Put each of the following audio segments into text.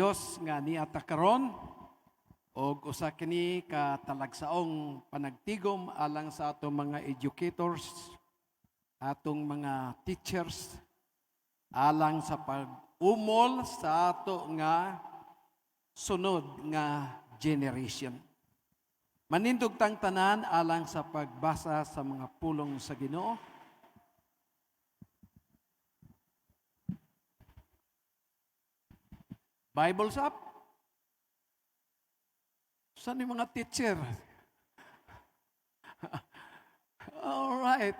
Dios nga niata karon og usa kini ka talagsaong panagtigom alang sa atong mga educators, atong mga teachers, alang sa pag-umol sa ato nga sunod nga generation. Manindog tang tanan alang sa pagbasa sa mga pulong sa Ginoo. Bibles up. Saan yung mga teacher? All right.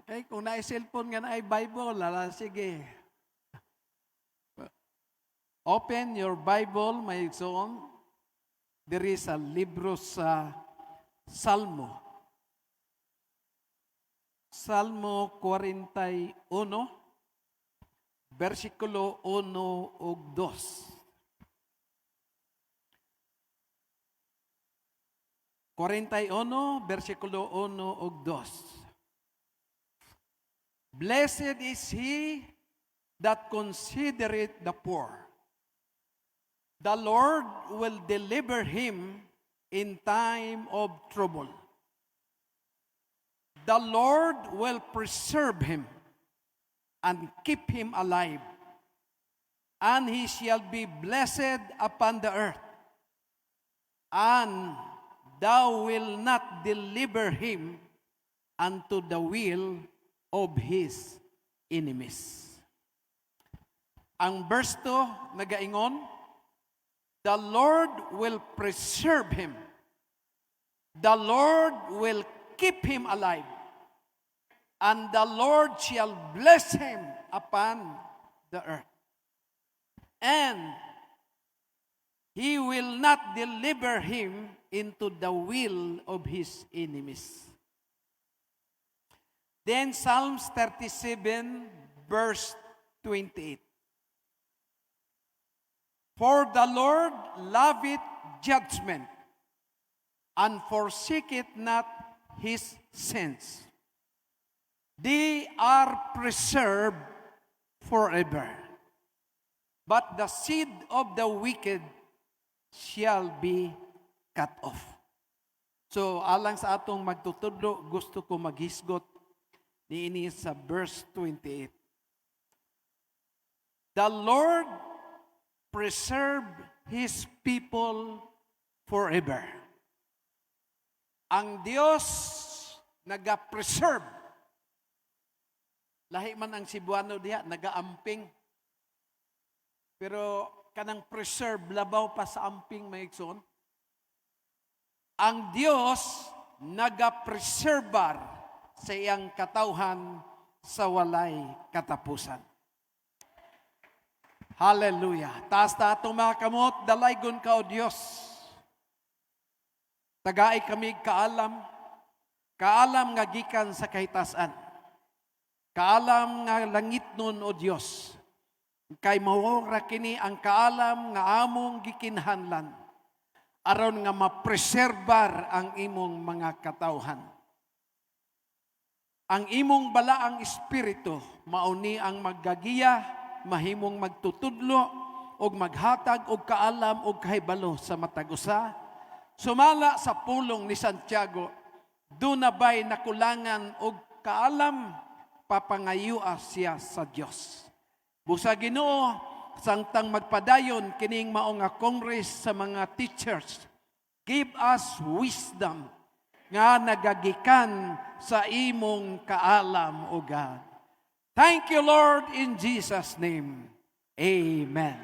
Okay, kung na-cellphone nga na ay Bible, sige. Open your Bible, my son. There is a libro sa Salmo. Salmo 41, versikulo 1 ug 2. 41, versikulo 1 ug 2. Blessed is he that considereth the poor. The Lord will deliver him in time of trouble. The Lord will preserve him and keep him alive, and he shall be blessed upon the earth, and thou wilt not deliver him unto the will of his enemies. Ang verse 2 nagaingon, the Lord will preserve him. The Lord will keep him alive. And the Lord shall bless him upon the earth. And he will not deliver him into the will of his enemies. Then Psalms 37, verse 28. For the Lord loveth judgment, and forsaketh not his saints. They are preserved forever. But the seed of the wicked shall be cut off. So, alang sa atong magtutudlo, gusto ko maghisgot niini sa verse 28. The Lord preserve His people forever. Ang Diyos naga-preserve. Lahi man ang Cebuano diha, naga-amping. Pero kanang preserve, labaw pa sa amping, maigsoon. Ang Diyos naga-preservar sa iyang katawhan sa walay katapusan. Hallelujah. Taas na itong mga kamot, dalaygon ka o Diyos. Tagaay kami kaalam nga gikan sa kahitasan. Kaalam nga langit nun o Diyos. Kay mawara kini ang kaalam nga among gikinahanglan. Aron nga mapreserbar ang imong mga katawhan. Ang imong balaang espiritu, mauni ang maggagiya, mahimong magtutudlo, o maghatag, o kaalam, o kahibalo sa matagusa. Sumala sa pulong ni Santiago, dunabay nakulangan o kaalam, papangayua siya sa Diyos. Busa Ginoo, sangtang magpadayon kining mao nga congress sa mga teachers, give us wisdom nga nagagikan sa imong kaalam, O God. Thank you, Lord, in Jesus' name. Amen.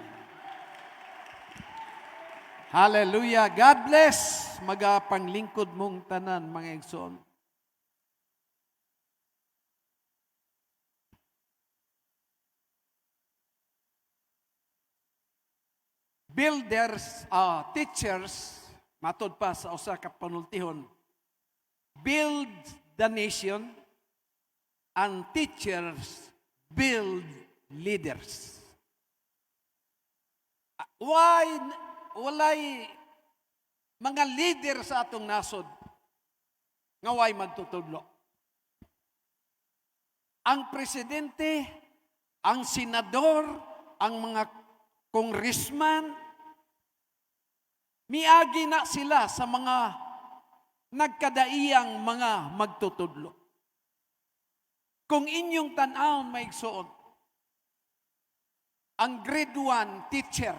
Hallelujah. God bless. Magapanglingkod mong tanan, mga igsoon. Builders, teachers, matod pa sa usa ka panultihon, build the nation, and teachers build leaders. Why walay mga leader sa atong nasod nga way magtutudlo? Ang presidente, ang senador, ang mga congressman, miagi na sila sa mga nagkadaiyang mga magtutudlo. Kung inyong tan-awon maigsuon, ang grade 1 teacher,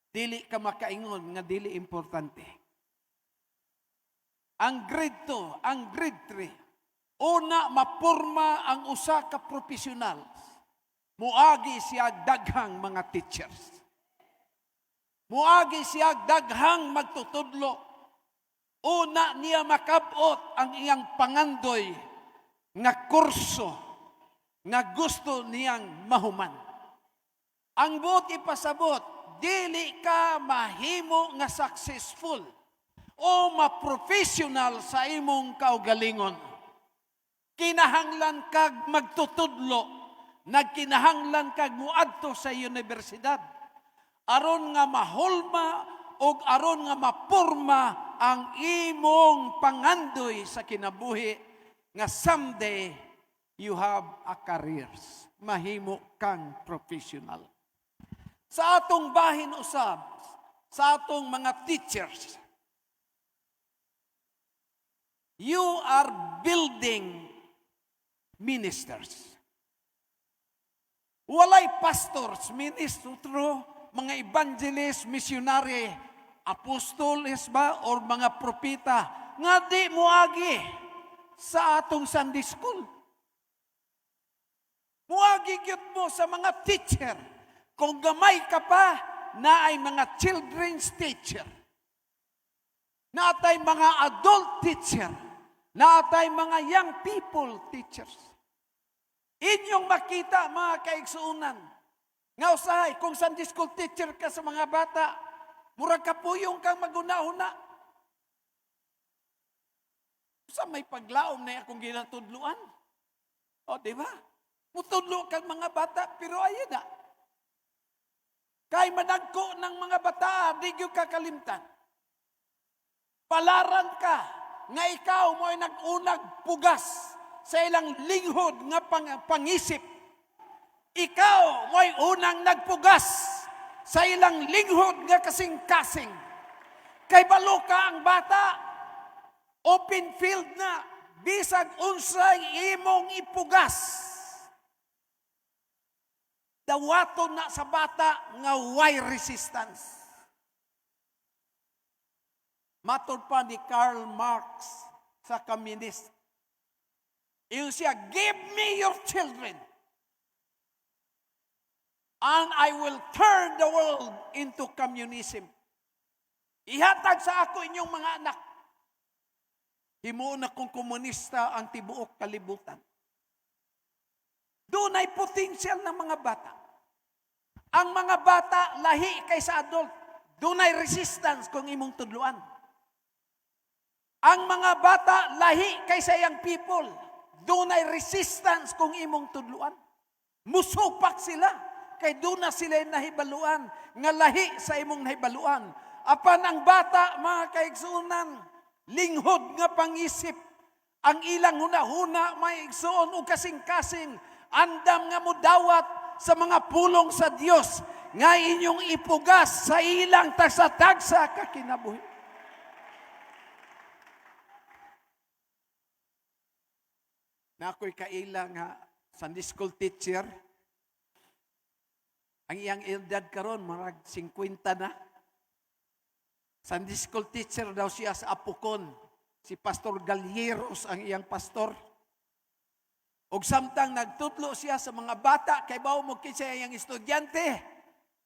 dili ka makaingon nga dili importante. Ang grade 2, ang grade 3, una mapurma ang usa ka profesional. Muagi siya daghang mga teachers. Muagi siya daghang magtutudlo. Una niya makabot ang iyang pangandoy nga kurso nga gusto niyang mahuman. Ang buot ipasabot, dili ka mahimo nga successful o ma-professional sa imong kaugalingon. Kinahanglan kag magtutudlo, nagkinahanglan kag muadto sa universidad aron nga mahulma o aron nga mapurma ang imong pangandoy sa kinabuhi nga someday you have a career. Mahimo kang professional. Sa atong bahin usab, sa atong mga teachers, you are building ministers. Walay pastors, ministro, mga evangelist, missionary, apostoles ba, or mga propita, nga di muagi sa atong Sunday school. Muagi gyud mo sa mga teacher. Kung gamay ka pa, na ay mga children's teacher. Na atay mga adult teacher. Na atay mga young people teachers. Inyong makita, mga kaigsuunan, nga usahay, kung Sunday school teacher ka sa mga bata, murag kapuyong kang maguna-una. Sa may paglaom na akong ginatudluan. O, di ba? Mutudlo kang mga bata, pero ayun na. Kay managko ng mga bata, di yung kakalimtan. Palaran ka, nga ikaw mo ay nag-unag pugas sa ilang linghod nga pangisip. Ikaw mo'y unang nagpugas sa ilang linghod nga kasing-kasing. Kay balo ka ang bata, open field na, bisag unsay imong ipugas. Dawaton na sa bata nga why resistance. Matod pa ni Karl Marx sa communist. Iyon siya, give me your children and I will turn the world into communism. Ihatag sa ako inyong mga anak. Himuon akong komunista ang tibuok kalibutan. Doon ay potential ng mga bata. Ang mga bata, lahi kaysa adult. Doon ay resistance kung imong tudluan. Ang mga bata, lahi kaysa young people. Doon ay resistance kung imong tudluan. Musupak sila. Kay doon na sila nahibaluan. Nga lahi sa imong nahibaluan. Apan ang bata, mga kaigsuunan, linghod nga pangisip. Ang ilang huna-huna, may igsuon o kasing-kasing. Andam nga mudawat sa mga pulong sa Dios nga inyong ipugas sa ilang tagsa-tagsa kakinabuhi. Na ako'y kaila nga Sunday school teacher, ang iyang edad karon marag 50 na. Sunday school teacher daw siya sa Apukon. Si Pastor Galieros ang iyang pastor. Og samtang nagtutlo siya sa mga bata, kay bawo mo kinsa iyang estudyante,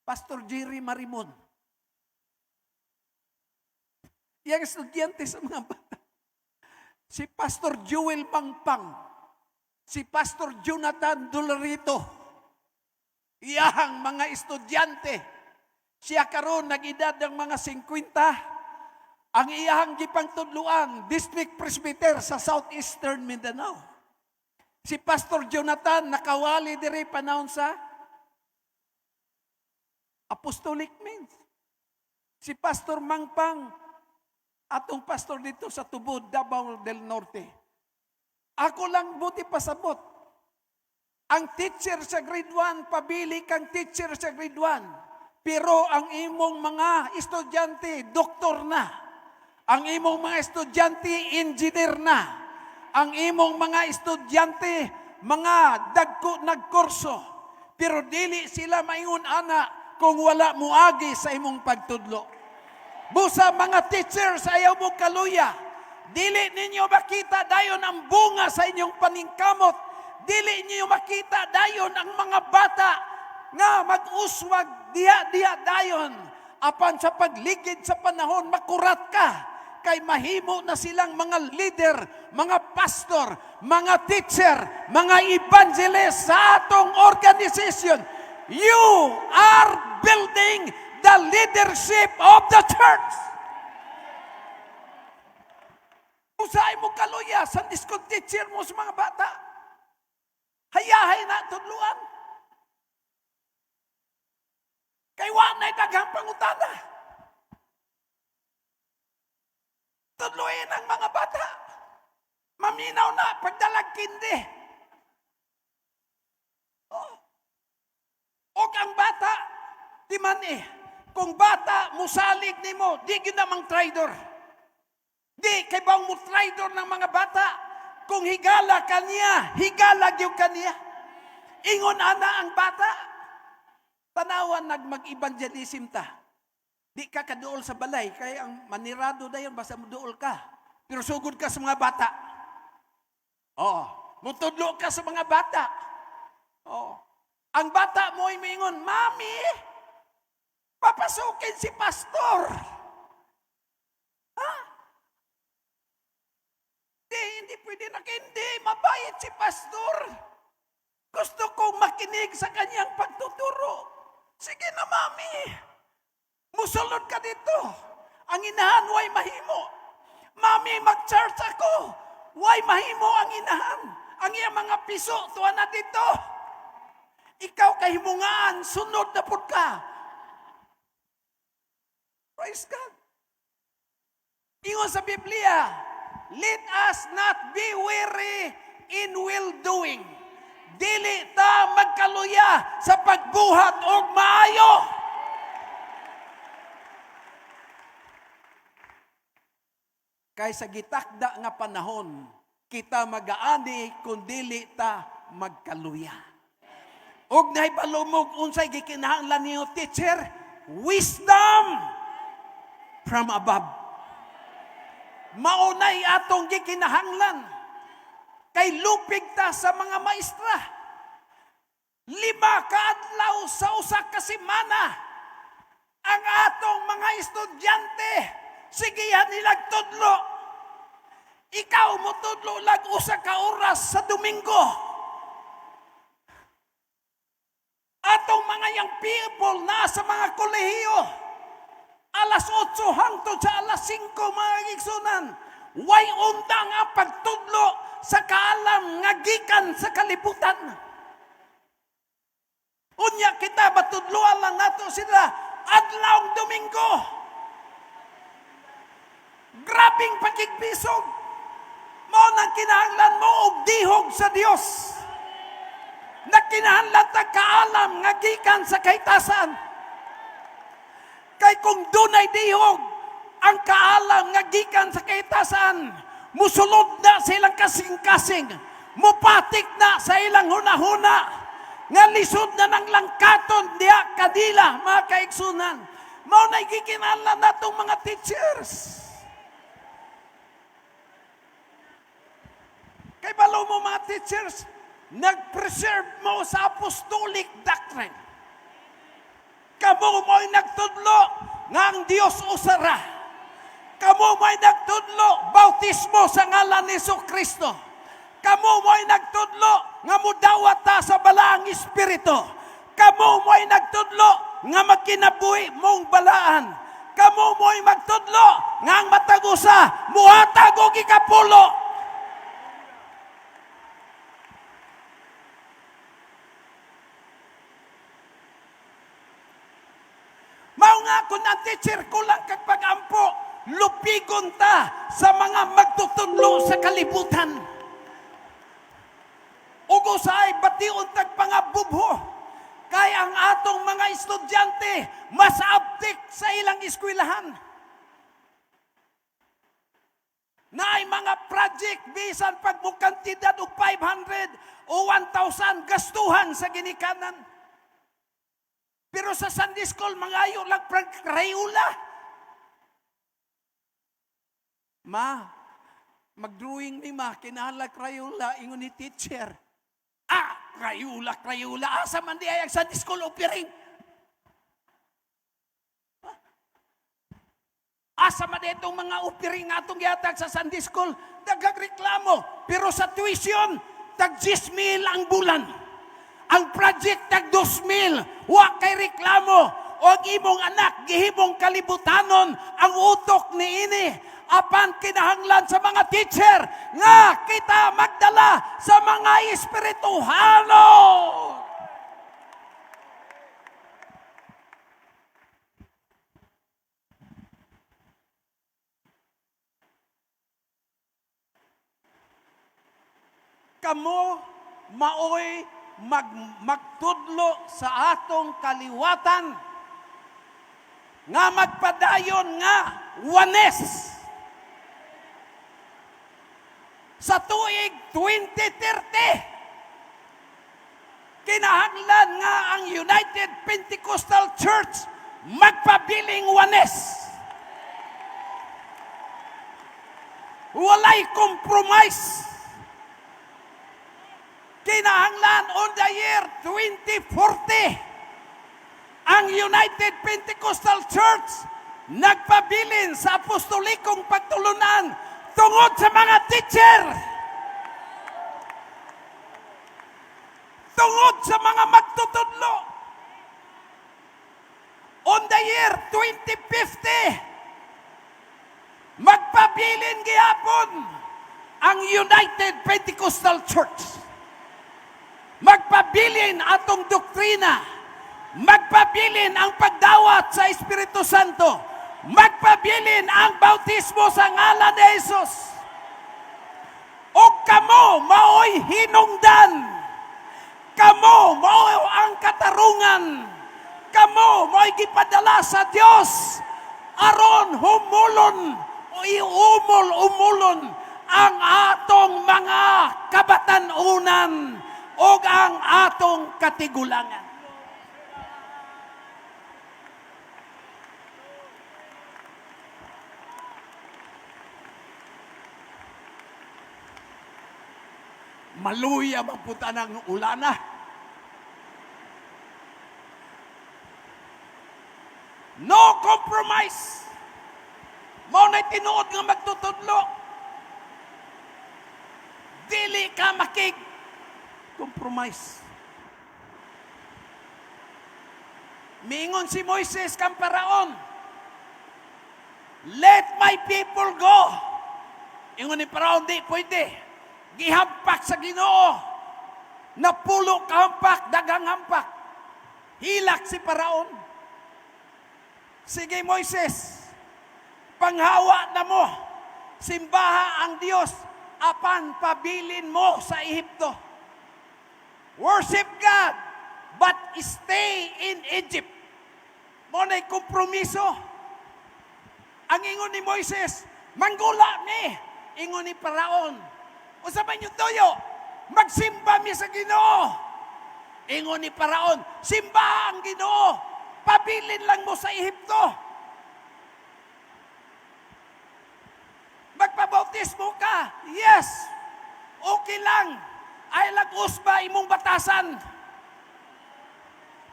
Pastor Jerry Marimon. Iyang estudyante sa mga bata. Si Pastor Joel Pangpang. Si Pastor Jonathan Dolorito. Iyang mga estudyante. Siya karon nag-edad ng mga 50. Ang iyang gipangtudluan, District Presbyter sa Southeastern Mindanao. Si Pastor Jonathan nakawali diri panahon sa Apostolic Means. Si Pastor Mangpang, atong pastor dito sa Tubod, Davao del Norte. Ako lang buti pasabot. Ang teacher sa grade 1, pabili kang teacher sa grade 1. Pero ang imong mga estudyante, doktor na. Ang imong mga estudyante, engineer na. Ang imong mga estudyante, mga dagko nagkurso. Pero dili sila maingon ana kung wala muagi sa imong pagtudlo. Busa mga teachers, ayaw mo kaluya. Dili ninyo makita dayon ang bunga sa inyong paningkamot. Dili ninyo makita dayon ang mga bata nga mag-uswag diha dayon. Apan sa pagligid sa panahon, makurat ka. Kay mahimo na silang mga leader, mga pastor, mga teacher, mga evangelist sa atong organisasyon. You are building the leadership of the church. Usay mo kaluya sa school teacher mo sa mga bata. Hayahay na tudluan. Kay wa na'y daghang pangutana. Tudluin ang mga bata. Maminaw na pagdalag kindi. O ang bata, di man kung bata, musalig ni mo, di yun namang traidor. Di, kay bang mo traidor ng mga bata. Kung higala kaniya, higala yung kaniya. Ingon ana ang bata. Tanawan mag-evangelism ta. Di ka kaduol sa balay, kaya ang manirado na yun, basta muduol ka. Pero sugod ka sa mga bata. Oo. Mutudlo ka sa mga bata. Oo. Ang bata mo ay mingon, Mami, papasukin si pastor. Ha? Hindi pwede na hindi. Mabayad si pastor. Gusto kong makinig sa kanyang pagtuturo. Sige na, Mami. Musulod ka dito. Ang inahan, way mahimo. Mami, mag-church ako. Way mahimo ang inahan. Ang iyang mga piso, tuwa na dito. Ikaw kahimungaan, sunod na pud ka. Praise God. Ingon sa Biblia, let us not be weary in well-doing. Dili ta magkaluya sa pagbuhat og maayo. Kay sa gitakda nga panahon, kita magaani kung dili ta magkaluya. Og nahibalumog unsay gikinahanglan niyo, teacher, wisdom from above. Maunay atong gikinahanglan. Kay lupig ta sa mga maestra. 5 ka adlaw sa usa ka semana. Ang atong mga estudyante, sigihan nilag tudlo. Ikaw mo tudlo lag usa ka oras sa Domingo. Atong mga young people na sa mga kolehiyo, alas 8 hangtod sa alas 5 mga igsunan, way undang ang pagtudlo sa kaalam nga gikan sa kalibutan. Unya kita batudloan lang nato sila adlawng Domingo. Grabing pakigbisog. Mao nang kinahanglan mo og dihog sa Dios. Nakinahanglan ta kaalam nga gikan sa kahitasan. Kay kung dunay dihog ang kaalam nga gikan sa kahitasan, musulod na sa ilang kasing-kasing, mupatik na sa ilang hunahuna, nga lisod na ng langkaton diya kadila, mga kaigsunan. Mao na'y gikinahanglan natong mga teachers. Kay balo mo mga teachers, nag-preserve mo sa apostolic doctrine. Kamo mo'y nagtudlo nga ang Diyos usara. Kamo mo'y nagtudlo bautismo sa ngalan ni Jesucristo. Kamo mo'y nagtudlo nga mudawat ta sa balaang espiritu. Kamo mo'y nagtudlo nga magkinabuhi mong balaan. Kamo mo'y magtudlo nga ang matagusa muhatag og ikapulo. Mao nga kung ang teacher kulang kag pag-ampo, lupigon ta sa mga magtutudlo sa kalibutan. Ug usay bation tag pangabubho. Kay ang atong mga estudyante, mas abtik sa ilang eskwelahan. Na ay mga project, bisan pagmukantidad o 500 o 1,000 gastuhan sa ginikanan. Pero sa Sunday School, mangayo lang Crayola. Ma, mag-drawing ni ma, kinahanglan Crayola, ingon ni teacher. Crayola, asa man di ay ang Sunday School offering. Asa man itong mga offering nga itong yatag sa Sunday School, nagagreklamo. Pero sa tuition, tag 10,000 ang bulan. Ang project tag 2,000. Wa kay reklamo. O ang imong anak, gihimong kalibutanon ang utok ni ini. Apan kinahanglan sa mga teacher nga kita magdala sa mga espirituhano. Kamo maoy magtudlo sa atong kaliwatan nga magpadayon nga wanes. Sa tuig 2030, kinahanglan nga ang United Pentecostal Church magpabiling wanes. Walay compromise. Kinahanglan on the year 2040, ang United Pentecostal Church nagpabilin sa apostolikong pagtulunan tungod sa mga teacher, tungod sa mga magtutudlo. On the year 2050, magpabilin gihapon ang United Pentecostal Church. Magpabilin atong doktrina. Magpabilin ang pagdawat sa Espiritu Santo. Magpabilin ang bautismo sa ngalan ni Jesus. O kamo maoy hinungdan. Kamo maoy ang katarungan. Kamo maoy gipadala sa Dios aron humulon o umulon ang atong mga kabatanunan o ang atong katigulangan. Maluya magpunta ng ulana. No compromise. Mao na'y tinuod nga magtutudlo. Dili ka compromise. Miingon si Moises kang Paraon, let my people go. Ingon ni Paraon, di pwede. Gihampak sa Ginoo. Napulo kahampak, dagang hampak. Hilak si Paraon. Sige Moises, panghawa na mo. Simbaha ang Diyos, apan pabilin mo sa Ehipto. Worship God, but stay in Egypt. Mo na'y kompromiso. Ang ingon ni Moises, manggula mi. Ingon ni Paraon, usapan niyo toyo, magsimba mi sa Ginoo. Ingon ni Paraon, simba ang Ginoo, pabilin lang mo sa Ehipto. Magpabautismo ka, yes, okay lang. Ay lagos ba imong batasan?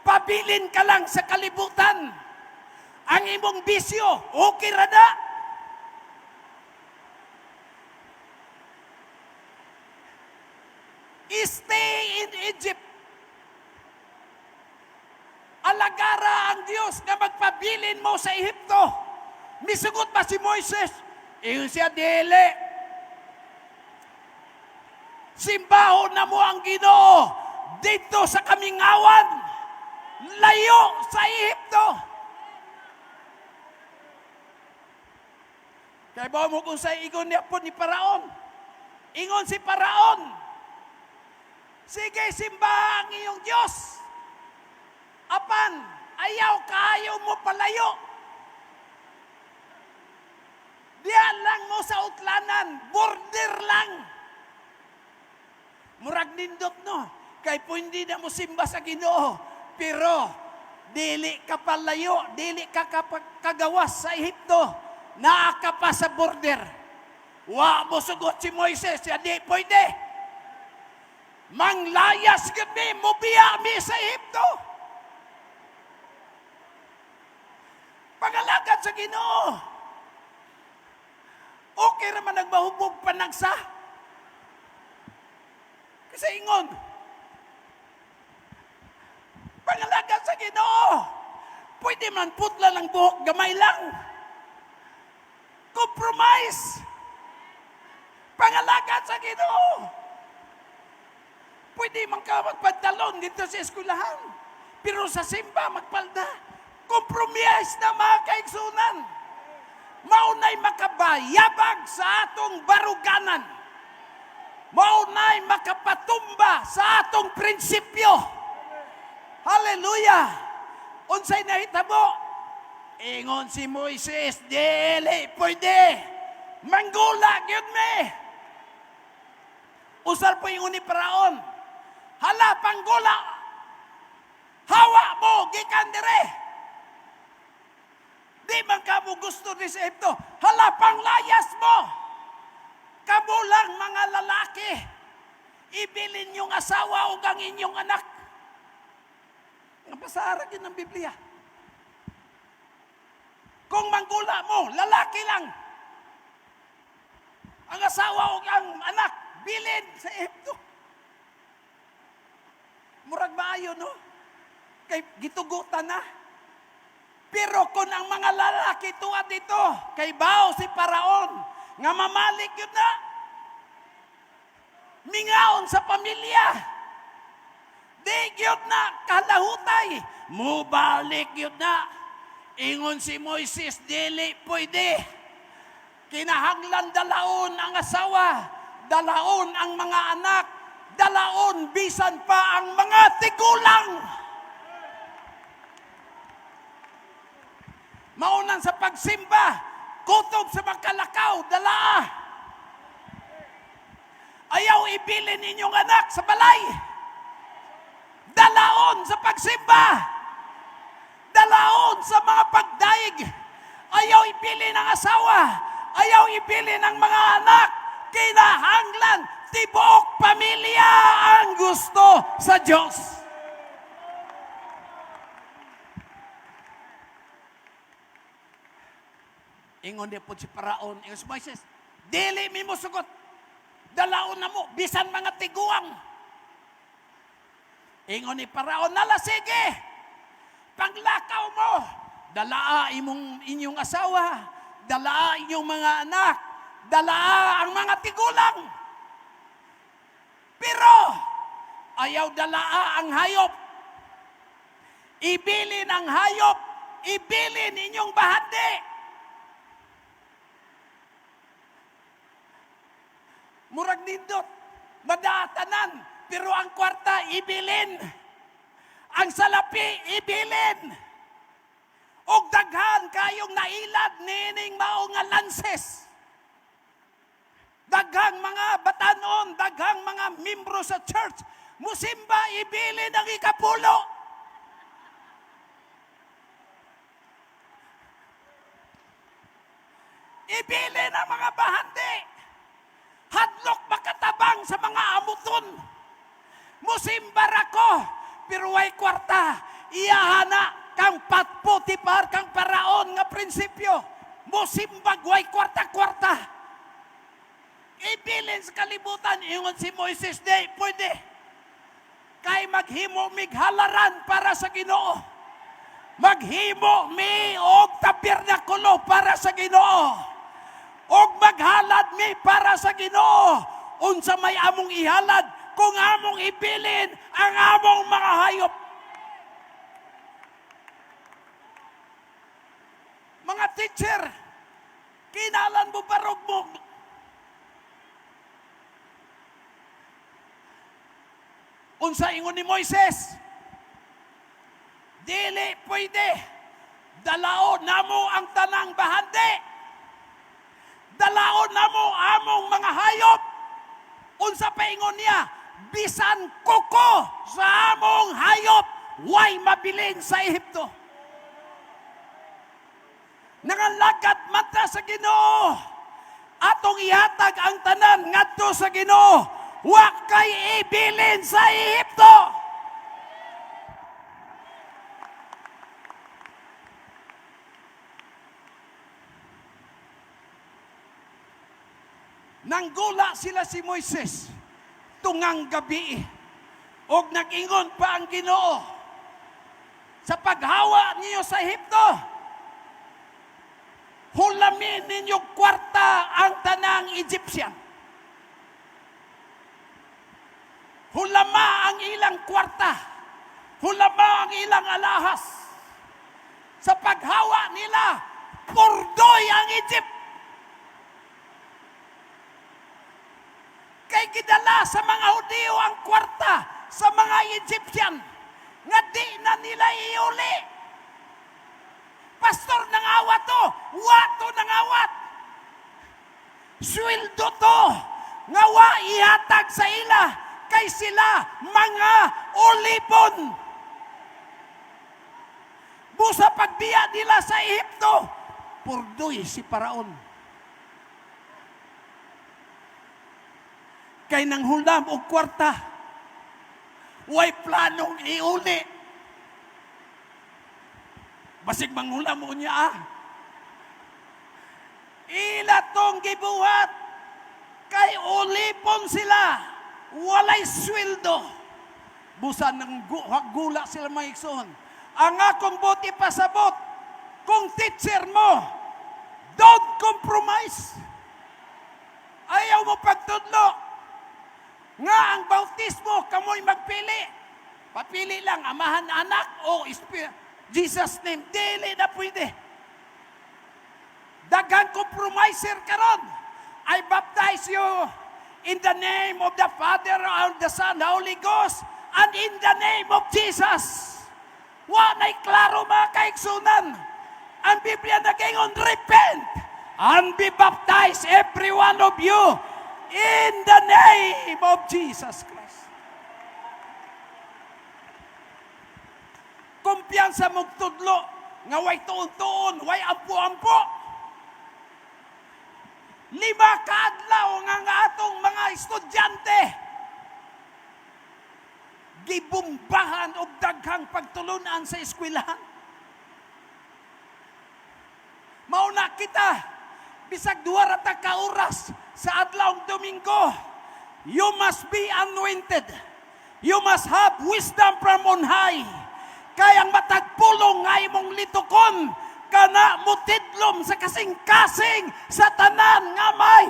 Pabilin ka lang sa kalibutan. Ang imong bisyo, okay rada. Stay in Egypt. Alagara ang Diyos na magpabilin mo sa Ehipto. Misugot ba si Moises? Iyon siya dili. Simbahon na mo ang Ginoo dito sa Kamingawan. Layo sa Ehipto. Kaya ba mo kung sa igon niya po ni Paraon? Ingon si Paraon, sige, simba ang iyong Diyos. Apan, ayaw kaayo mo palayo. Diyan lang mo sa utlanan, border lang. Murag nindot no, kay pwede na mo simba sa Ginoo, pero dili ka palayo, dili ka kagawas sa Ehipto, naa ka pa sa border. Wa mo sugot si Moises, di pwede. Manglayas kami, mubiya mi sa Ehipto. Pangalagad sa Ginoo. Okay naman nagmahubog panagsa. Kasi ingon, pangalagad sa Ginoo. Pwede man putla lang buhok, gamay lang. Compromise. Pangalagad sa Ginoo. Pwede man ka magpantalon dito sa eskwelahan. Pero sa simba, magpalda. Compromise na mga kaigsunan. Maunay makabayabag sa atong baruganan. Maunay makapatumba sa atong prinsipyo. Hallelujah! Unsay nahitabo? Ingon si Moises, dili pwede. Manggula gyud me. Usar po ingon ni Paraon. Hala, panggula. Hawa mo, gikan dire. Di man ka mo gusto ni sa Ehipto. Hala, panglayas mo. Kamo lang mga lalaki. Ibilin yung asawa o ang inyong anak. Napasarag yun ng Biblia. Kung manggula mo, lalaki lang. Ang asawa o ang anak, bilin sa Ehipto. Murag maayo, no? Kay gitugutan na. Pero kung ang mga lalaki tuwa dito, kay bao si Paraon, nga mamalik yun na. Mingaon sa pamilya. Di yun na kalahutay. Mubalik yun na. Ingon si Moises, dili pwede. Kinahanglan dalaon ang asawa, dalaon ang mga anak, dalaon bisan pa ang mga tigulang. Maunan sa pagsimba, kutob sa magkalakaw, dalaa. Ayaw ibilin inyong anak sa balay. Dalaon sa pagsimba. Dalaon sa mga pagdaig. Ayaw ibilin ang asawa. Ayaw ibilin ang mga anak. Kinahanglan, tibuok pamilya ang gusto sa Diyos. Ingon di po si Paraon, ingon si Moises, dili mi mo sugot. Dalaon na mo, bisan mga tiguang. Ingon ni Paraon, nala sige, panglakaw mo. Dalaa inyong asawa, dalaa inyong mga anak, dalaa ang mga tigulang. Pero, ayaw dalaa ang hayop. Ibilin ang hayop, ibilin inyong bahandi. Murag nindot, madatanan, pero ang kwarta ibilin. Ang salapi ibilin. Og daghan kayong nailad nining mao nga lanses. Daghang mga batanon, daghang mga membro sa church, musimba ibilin ang ikapulo. Ibilin ang mga bahandi. Hadlok makatabang sa mga amuton. Musimbar ako, pero way kwarta. Iyahana kang patputipar, kang Paraon nga prinsipyo. Musimbag way kwarta-kwarta. Ibilin sa kalibutan, ingon si Moises, di pwede. Kay maghimo mig halaran para sa Ginoo. Maghimo mi og tabernakulo para sa Ginoo. Og maghalad mi para sa Ginoo. Unsa may among ihalad kung among ibilin ang among mga hayop. Mga teacher, kinalan mo barog mo. Unsa ingon ni Moises? Dili pwede. Dalaon namo ang tanang bahandi. Dalaon namo among mga hayop. Unsa pa ingon niya? Bisan kuko sa among hayop, way mabilin sa Ehipto. Nangalagad mata sa Ginoo. Atong ihatag ang tanan ngadto sa Ginoo. Wa kay ibilin sa Ehipto. Nanggula sila si Moises tungang gabi og nag-ingon pa ang Ginoo sa paghawa niyo sa Ehipto. Hulamin ninyo kwarta ang tanang Egyptian. Hulama ang ilang kwarta. Hulama ang ilang alahas. Sa paghawa nila, purdoy ang Egypt. Kay gidala sa mga Hudiyo ang kwarta sa mga Egyptian nga di na nila iuli. Pastor, nangawat to. Wato nangawat. Sweldo to. Nga wa ihatag sa ila. Kay sila mga ulipon. Busa pagbiya nila sa Ehipto, purdoy si Paraon. Kay nang hulam og kwarta, way planong iuli. Basig manghulam mo niya Ila tong gibuhat, kay ulipon sila, walay sweldo. Busa nang gula sila maikson. Ang akong buti pasabot, kung teacher mo, don't compromise. Ayaw mo pagtudlo. Nga ang bautismo, kamoy magpili. Papili lang, amahan anak o Jesus name. Dili na pwede. Daghang compromiser karon. I baptize you in the name of the Father, and the Son, Holy Ghost, and in the name of Jesus. Wa na'y klaro mga kaigsunan. Ang Biblia nagingon, repent and be baptized, every one of you, in the name of Jesus Christ. Kumpiyansa mong tudlo, nga way tuon-tuon, way ampo-ampo. 5 kaadlaw nga atong mga estudyante gibumbahan og daghang pagtulunan sa eskwelahan. Mauna kita, bisag 2 rata ka oras sa adlawng Domingo, you must be anointed. You must have wisdom from on high. Kayang matagpulong nga imong litukon, kana mutidlom sa kasing-kasing sa tanan nga may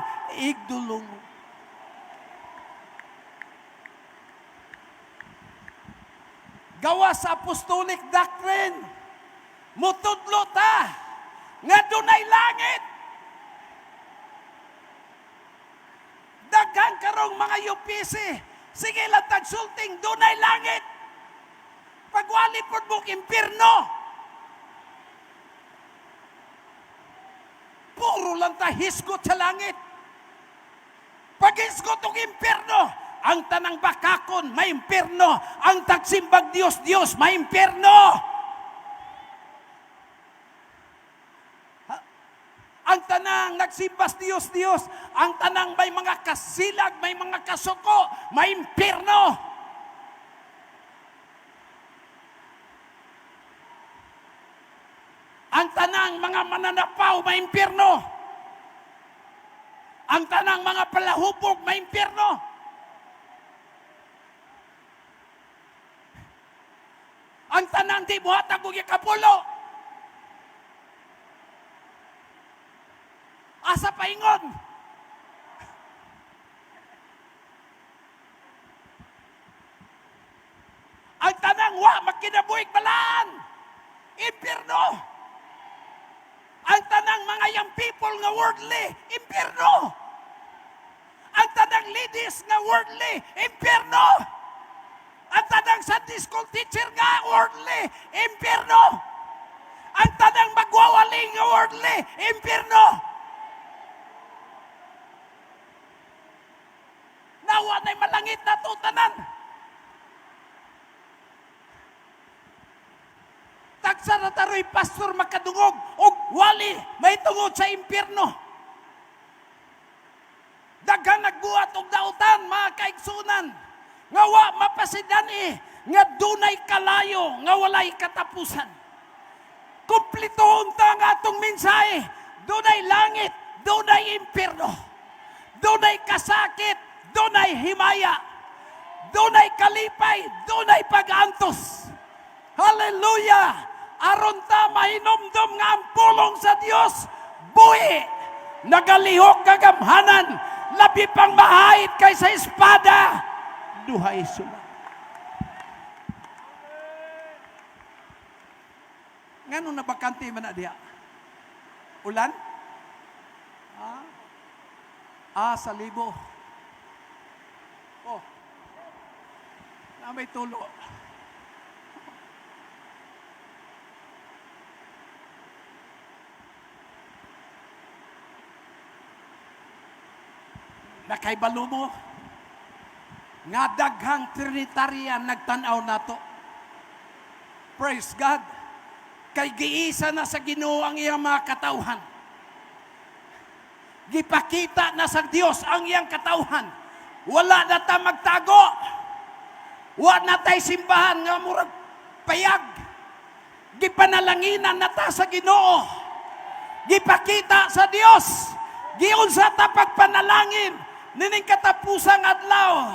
igdulong. Gawa sa apostolic doctrine, mutudlo ta nga dunay langit. Daghang karong mga UPC, sige lang tagsulting dunay langit. Pagwali po mong impirno, puro lang ta hisgot sa langit. Pag hisgot ang impirno, ang tanang bakakon may impirno, ang tagsimbag Diyos, may impirno. Ang tanang nagsimbas Diyos, ang tanang may mga kasilag, may mga kasuko, may impirno. Ang tanang mga mananapaw, may impirno. Ang tanang mga palahubog, may impirno. Ang tanang di buhatag og ikapulo. Asa paingon? Ang tanang wa makinabuhig balaan. Impirno. Ang tanang mga young people nga worldly, impirno. Ang tanang ladies nga worldly, impirno. Ang tanang Sunday school teacher nga, worldly, impyerno. Ang tanang magwawali nga worldly, impyerno. Nawa na'y malangit na tutanan. Tagsa na taro'y pastor makadungog o wali may tungod sa impyerno. Daghang nagbuhat og dautan, mga kaigsunan, nga wa mapasidani, nga dunay kalayo, nga walay katapusan. Kumplitohon ta nga atong mensahe, dunay langit, dunay impyerno, dunay kasakit, dunay himaya, dunay kalipay, dunay pag-antos. Hallelujah! Aron ta mahinomdom nga ang pulong sa Dios, buhi, nagalihok kagamhanan, labi pang mahait kaysa espada, duhay sulat. Ngano na bakante man na diya? Ulan? Sa libo. Oh, na may tulo. Nakaibalo mo nga daghang Trinitarian nagtanaw nato. Praise God. Kay giisa na sa Ginoo ang iyang mga katawhan. Gipakita na sa Dios ang iyang katawhan. Wala na ta magtago. Wala na tay simbahan nga murag payag. Gipanalanginan na ta sa Ginoo. Gipakita sa Dios. Giunsa ta pagpanalangin nining katapusang adlaw,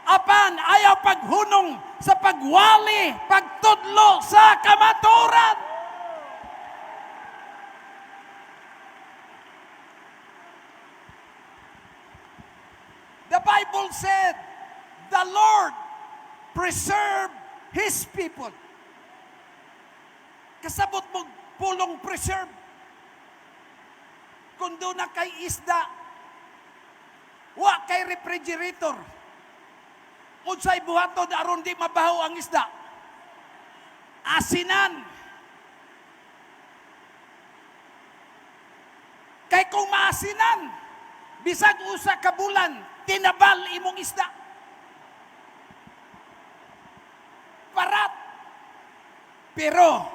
apan ayaw paghunong sa pagwali, pagtudlo sa kamaturan. The Bible said, the Lord preserved His people. Kasabot mo pulong preserve. Kung doon na kay isda, wa kay refrigerator. Unsay buhaton aron di mabaho ang isda? Asinan. Kay kung maasinan, bisag usa ka bulan, tinabal imong isda. Parat. Pero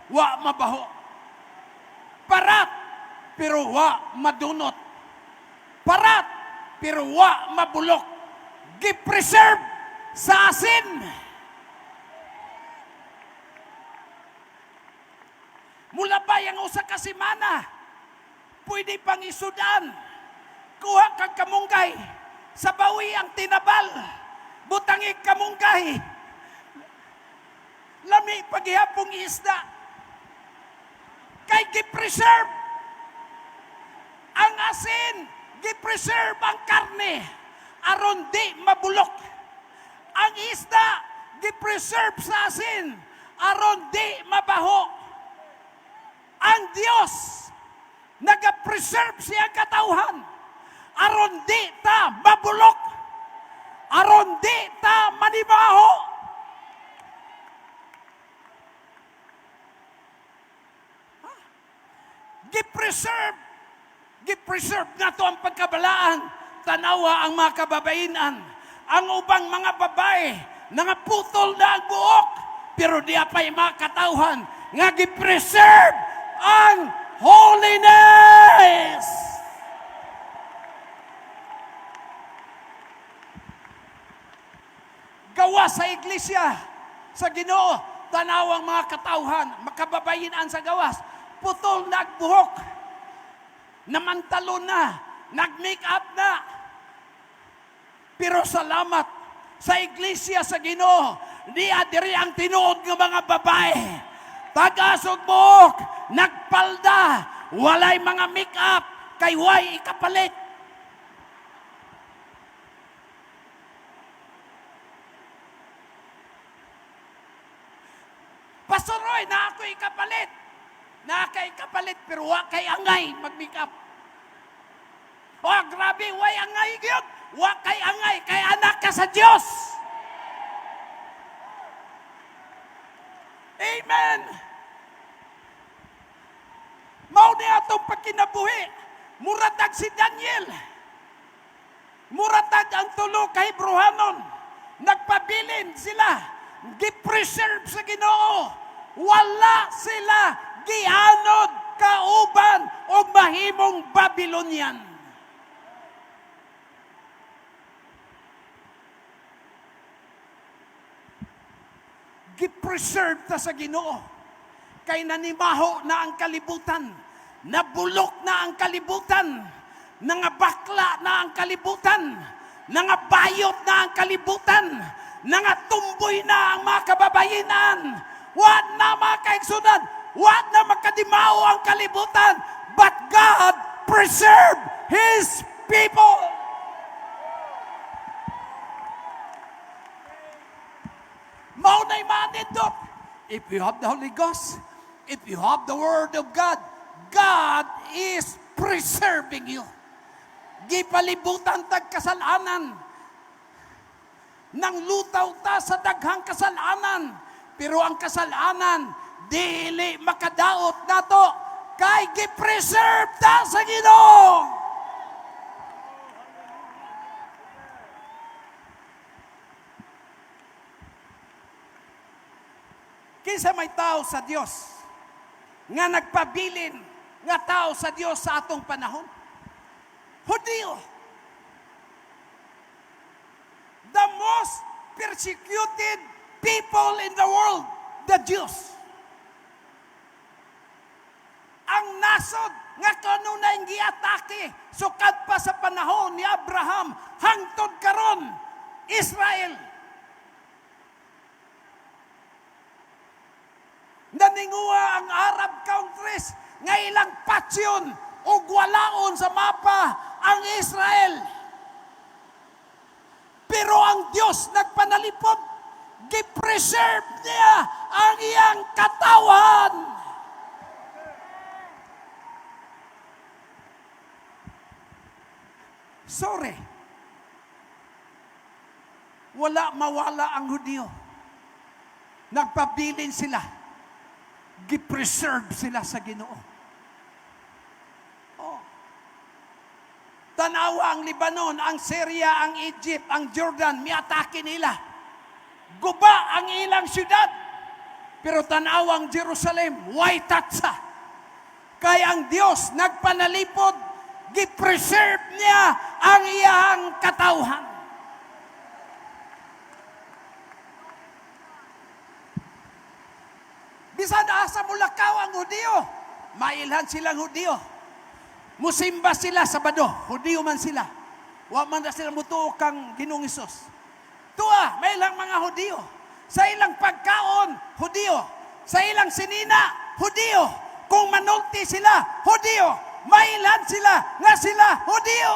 wa mabaho. Parat. Pero wa madunot. Parat. Pero wa mabulok. Gipreserve sa asin. Mula ba yung usa ka semana, pwede pang isudan. Kuha kang kamunggay, sa bawi ang tinabal, butangig kamunggay. Lami paghihapong isda. Kay gipreserve ang asin. Gipreserve ang karne aron di mabulok. Ang isda gipreserve sa asin aron di mabaho. Ang Dios nagapreserve siyang katawhan aron di ta mabulok, aron di ta manibaho. Gipreserve na to ang pagkabalaan. Tanawa ang mga kababainan. Ang ubang mga babae, nangaputol na ang buhok, pero di apay mga katawhan, nga gipreserve ang holiness. Gawa sa iglesia, sa Ginoo, tanawang mga katawhan, makababayinan sa gawas, putol na ang buhok, namantalo na, nag-make up na. Pero salamat sa iglesia sa Ginoo, di adiri ang tinuod ng mga babae. Tagasog buhok, nagpalda, walay mga make up, kay way ikapalit. Pastor Roy, na ako ikapalit. Nakaikapalit, pero wa kay angay mag-make up. Oh, grabe, way angay gyud. Wa kay angay, kay anak ka sa Dios. Amen. Mao ni atong pagkinabuhi. Muratag si Daniel. Muratag ang tulo ka Hebrehanon. Nagpabilin sila. Gi-preserve sa Ginoo. Wala sila gihanod kauban o mahimong Babylonian. Gi-preserve ta sa Ginoo. Kay nanimaho na ang kalibutan. Nabulok na ang kalibutan. Nangabakla na ang kalibutan. Nangabayot na ang kalibutan. Nangatumboy na ang mga kababayinan. Wa na makaigsunan. Wa na makadimao ang kalibutan. But God preserved His people. Maunay manindot. If you have the Holy Ghost, if you have the Word of God, God is preserving you. Gipalibutan tag kasalanan. Nang lutaw ta sa daghang kasalanan. Pero ang kasalanan, dili makadaot nato. Kay gipreserve ta sa Ginoo. Kinsa may tao sa Dios nga nagpabilin nga tao sa Dios sa atong panahon? Hudiyo. The most persecuted people in the world, the Jews. Ang nasod nga kanunay giatake sukad pa sa panahon ni Abraham hangtod karon Israel. Naninguha ang Arab countries nga ilang patsyon o walaon sa mapa ang Israel. Pero ang Diyos nagpanalipod, gipreserve niya ang iyang katawan. Sorry. Wala mawala ang Hudyo. Nagpabilin sila. Gipreserve sila sa Ginoo. Oh. Tanawa ang Lebanon, ang Syria, ang Egypt, ang Jordan, miatake nila. Guba ang ilang syudad. Pero tanawa ang Jerusalem, way tatsa. Kaya ang Diyos nagpanalipod, gipreserve niya ang iyang katawhan. Bisan asa mulakaw ang Hudyo, mailhan silang Hudyo. Musimba sila Sabado, Hudyo man sila. Wa man na sila mutuo kang Ginoong Hesus. Tuwa, may ilang mga Hudyo. Sa ilang pagkaon, Hudyo. Sa ilang sinina, Hudyo. Kung manulti sila, Hudyo. Mailan sila nga sila Hudyo.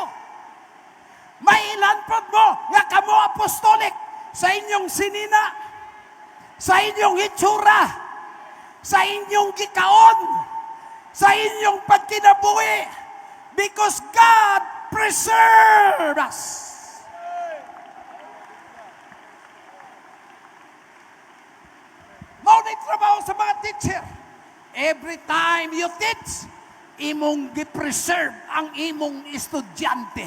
Mailan pod mo nga kamo apostolik sa inyong sinina, sa inyong hitsura, sa inyong gikaon, sa inyong pagkinabuhi, because God preserved us. Maunay trabaho sa mga teacher. Every time you teach, imong gipreserve ang imong estudyante.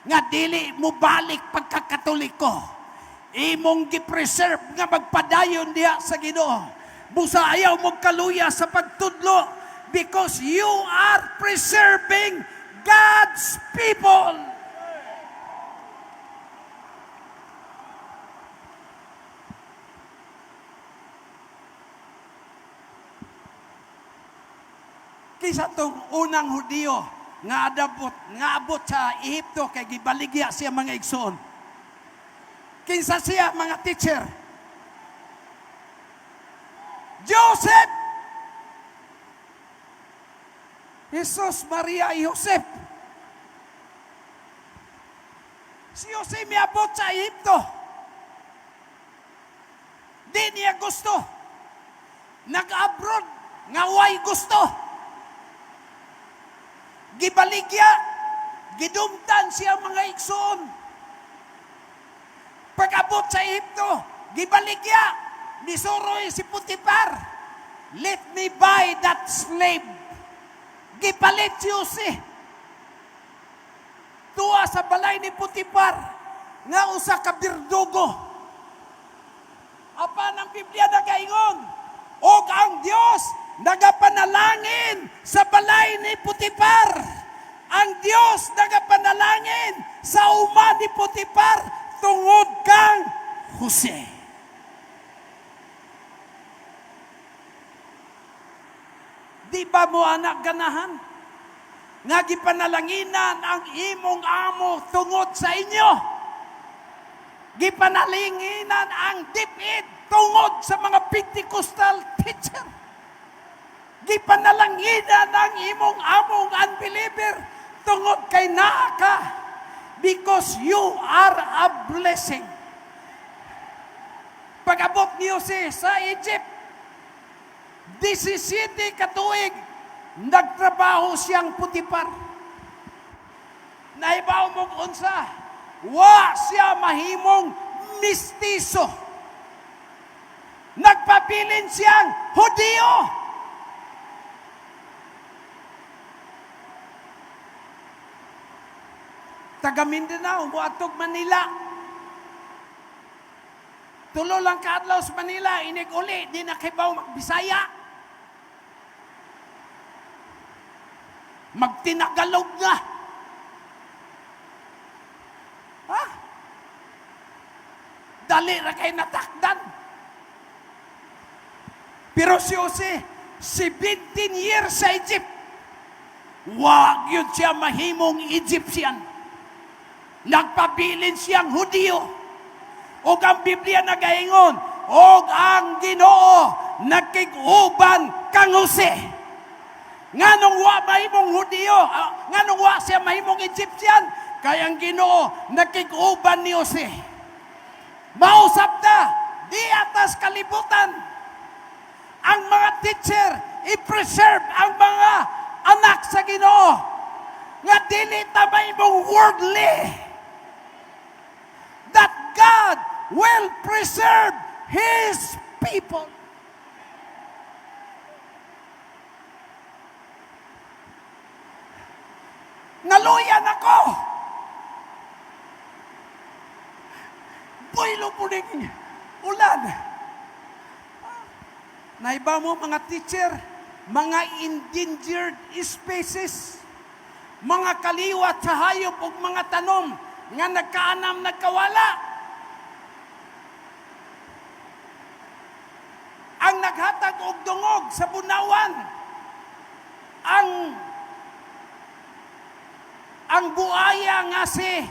Nga dili mo balik pagkakatoliko. Imong gipreserve nga magpadayon diha sa Ginoo. Busa ayaw mong kaluya sa pagtudlo because you are preserving God's people. Kisa tong unang Hudyo nga abot sa Ehipto kay gibaligya siya mga igsoon. Kinsa siya mga teacher? Joseph! Jesus, Maria, Joseph. Si Joseph miabot sa Ehipto. Di niya gusto. Nag-abroad, nga way gusto. Gibaligya, gidumtan siya mga igsoon. Pag-abot sa Ehipto, gibaligya, Misuroy si Putipar. Let me buy that slave. Gipalit si Jose. Tuwa sa balay ni Putipar nga usa ka birdugo. Apan ang Biblia nagaingon, og ang Dios nagapanalangin sa balay ni Putipar. Ang Dios nagapanalangin sa uma ni Putipar tungod kang Jose. Di ba mo anak ganahan? Nga gipanalanginan ang imong amo tungod sa inyo. Gipanalanginan ang dipit tungod sa mga Pentecostal teacher. Gipanalanginan ang imong among unbeliever tungod kay naa ka, because you are a blessing. Pag-abot ni Jose sa Egypt, 17 katuig, nagtrabaho siyang Putipar. Naibaw mo unsa, wa siya mahimong mistiso. Nagpabilin siyang Hudiyo. Taga Mindanao, buatog Manila. Tulo lang kaadlaw sa Manila, inig-uli, di na kibaw magbisaya. Magtinagalog na. Ha? Dali ra kay natakdan. Pero si Jose, 17 years sa Egypt, wag yun siya mahimong Egyptian. Nagpabilin siyang Hudiyo. O ang Biblia nagaingon, og ang Ginoo nakig-uban kang Jose. Nganong wa mahimong Hudiyo, nganong wa siya mahimong Egyptian, kaya ang Ginoo nakig-uban ni Jose. Mausap na, di atas kalibutan, ang mga teacher, i-preserve ang mga anak sa Ginoo, nga dili ta mahimong worldly, that God will preserve His people. Naluyan ako. Boylo po ning ulan. Naiba mo mga teacher, mga endangered species, mga kaliwat sa hayop ug mga tanom nga nagkaanam nagkawala. Ang naghatag og dungog sa bunawan, ang buaya nga si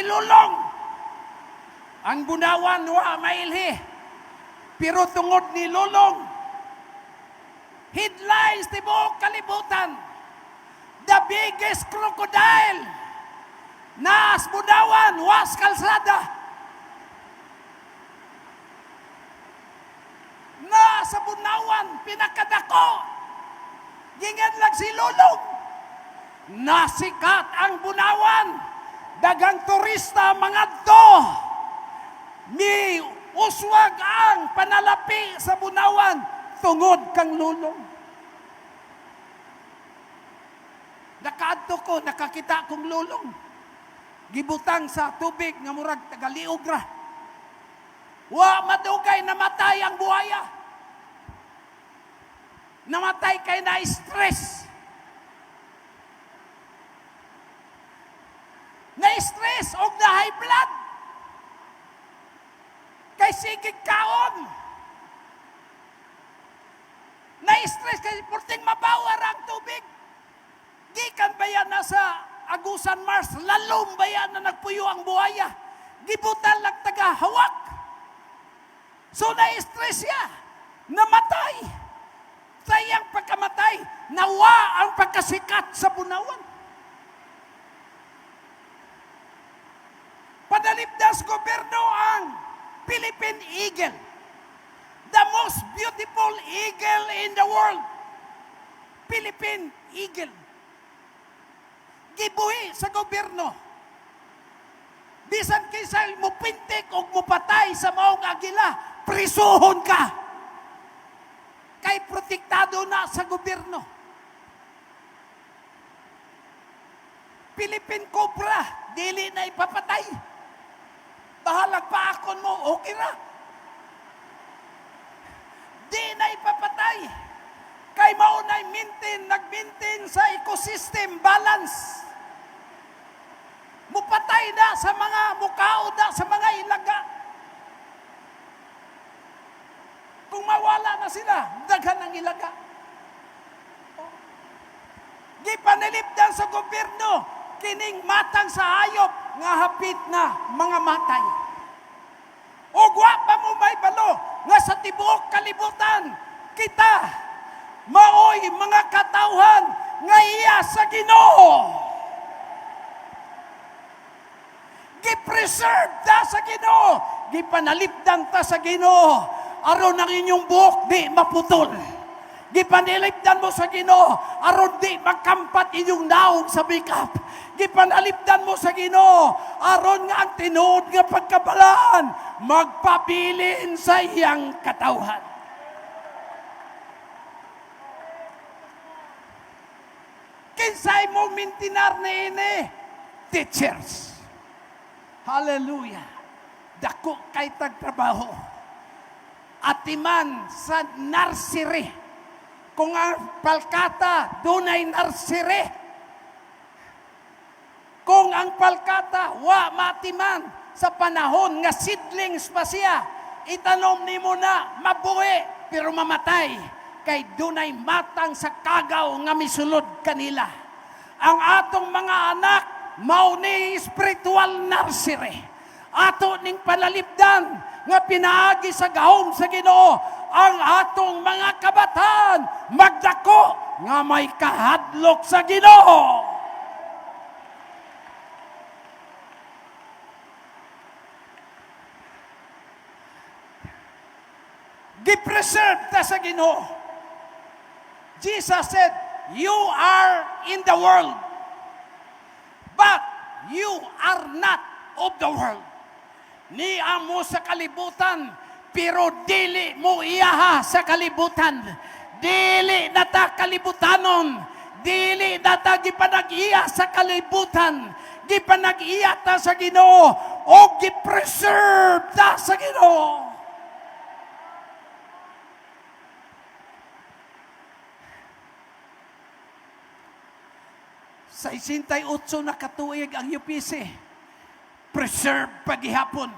Lulong. Ang bunawan wa mailhi, pero tungod ni Lulong, headlines tibuok kalibutan, the biggest crocodile nas bunawan was kalsada. Na sa bunawan pinakadako, gingan lang si Lulong. Nasikat ang bunawan, dagang turista mga to, mi uswag ang panalapi sa bunawan tungod kang Lulong. Nakaadto ko, nakakita kong Lulong, gibutang sa tubig nga murag tagaliog ra. Wa madugay, namatay ang buhaya. Namatay kay na stress. Na-stress o na high blood. Kay sigig kaon. Na-stress kay purting mabawar ang tubig. Gikan ba yan nasa Agusan Mars, lalom ba yan na nagpuyo ang buhaya? Gibutan lang taga-hawak. So na-stress siya. Namatay. Sayang pagkamatay, nawa ang pagkasikat sa bunawan. Padalipdas gobyerno ang Philippine Eagle. The most beautiful eagle in the world. Philippine Eagle. Gibuhi sa gobyerno. Bisan kisay mo pintik o mo patay sa maong agila, prisuhon ka. Kay protektado na sa gobyerno. Philippine Cobra, dili na ipapatay. Bahalag pa akon mo, okay ra. Di na ipapatay. Kay maunay nag-maintain sa ecosystem balance. Mupatay na sa mga mukao na sa mga ilaga. Kung mawala na sila, daghan ang ilaga. Gipanilipdan sa gobyerno, kining matang sa hayop nga hapit na mga matay. O wa pa mo may balo nga sa tibuok kalibutan, kita maoy mga katawhan nga iya sa Ginoo. Gipreserve ta sa Ginoo, gipanalipdan ta sa Ginoo, aron ang inyong buhok di maputol. Gipanalipdan mo sa Ginoo, aron di magkampat inyong naong sa makeup. Gipanalipdan mo sa Ginoo, aron nga ang tinuod nga pagkabalaan magpabilin sa iyang katawhan. Kinsay mo mintinar na ini? Teachers. Hallelujah. Dako kay tagtrabaho. Atiman sa nursery. Kung ang palkata, dunay nursery. Kung ang palkata, wa matiman sa panahon nga seedlings pa siya, itanom ni mo na mabuhi, pero mamatay. Kay dunay matang sa kagaw nga misulod kanila. Ang atong mga anak, mao ni spiritual nursery. Ato ning panalipdan nga pinaagi sa gahom sa Ginoo ang atong mga kabataan magdako nga may kahadlok sa Ginoo. Gipreserve ta sa Ginoo. Jesus said, "You are in the world, but you are not of the world." Niya mo sa kalibutan, pero dili mo iyaha sa kalibutan. Dili na ta kalibutanon. Dili na ta gipanag-iya sa kalibutan. Gipanag-iya ta sa Ginoo o gipreserve ta sa Ginoo. Sa 68 na katuig ang UPC, preserve paghihapon.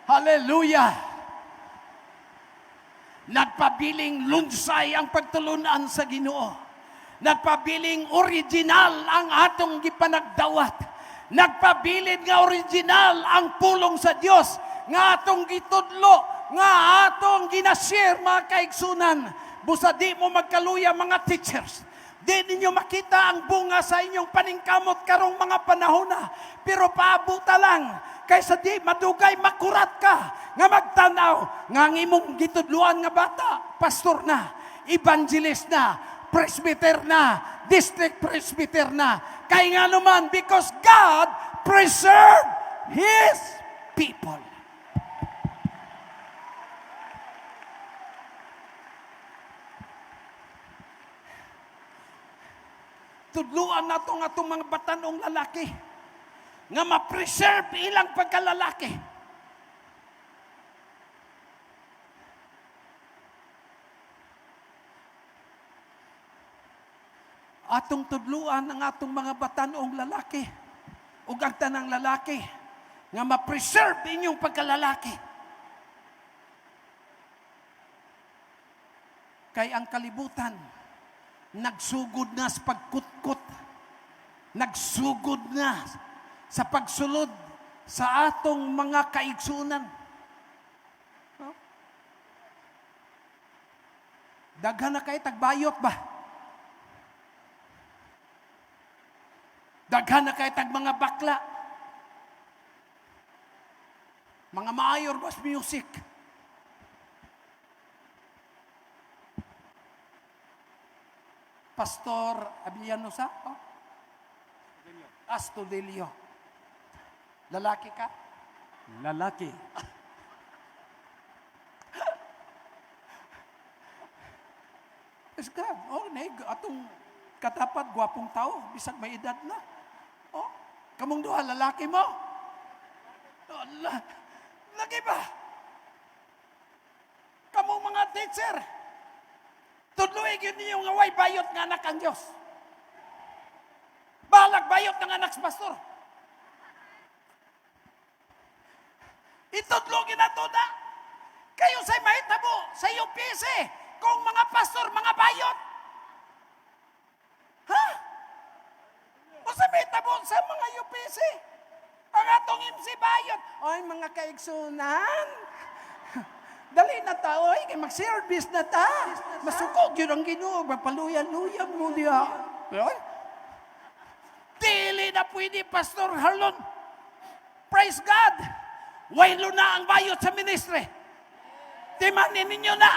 Hallelujah! Nagpabiling lunsay ang pagtulunan sa Ginoo. Nagpabiling original ang atong gipanagdawat. Nagpabilin nga original ang pulong sa Dios nga atong gitudlo, nga atong ginashare mga kaigsunan. Busa di mo magkaluya mga teachers. Di ninyo makita ang bunga sa inyong paningkamot karong mga panahon na. Pero paabuta lang. Kaysa di madugay makurat ka. Nga magtanaw. Nga ang imong gitudluan nga bata. Pastor na. Evangelist na. Presbyter na. District presbyter na. Kaya nga naman, because God preserved His people. Tudluan na atong mga batanong lalaki nga ma-preserve ilang pagkalalaki. Atong tudluan ang atong mga batanong lalaki ug ang tanang lalaki nga ma-preserve inyong pagkalalaki. Kay ang kalibutan nagsugod na sa pagkutkot. Nagsugod na sa pagsulod sa atong mga kaigsunan. Daghan na kayo tagbayot ba? Daghan na kayo tag mga bakla. Mga maayor was music. Pastor Abiliano sa? Astudillo. Lalaki ka? Lalaki. Praise God. Oh, atong katapat, gwapong tao, bisag may edad na. Oh, kamong duha, lalaki mo? Oh, lagi ba? Kamong mga teacher, tudloy yun niyo nga way bayot nga anak ang Diyos. Balag bayot ng anak sa pastor. Itudlogin na to na. Kayo sa'y mahitabo sa UPC kung mga pastor, mga bayot. Ha? O sa mahitabo sa mga UPC? Ang atong MC bayot. Oy, mga kaigsunan. Dali na ta, oy. Kaya mag-service na ta. Masukog yun ang Ginoo. Mapaluyan-luyan mo diya. Oy. Dili na pwede, Pastor Harlon. Praise God. Waylo na ang bayot sa ministry. Timanin ninyo na.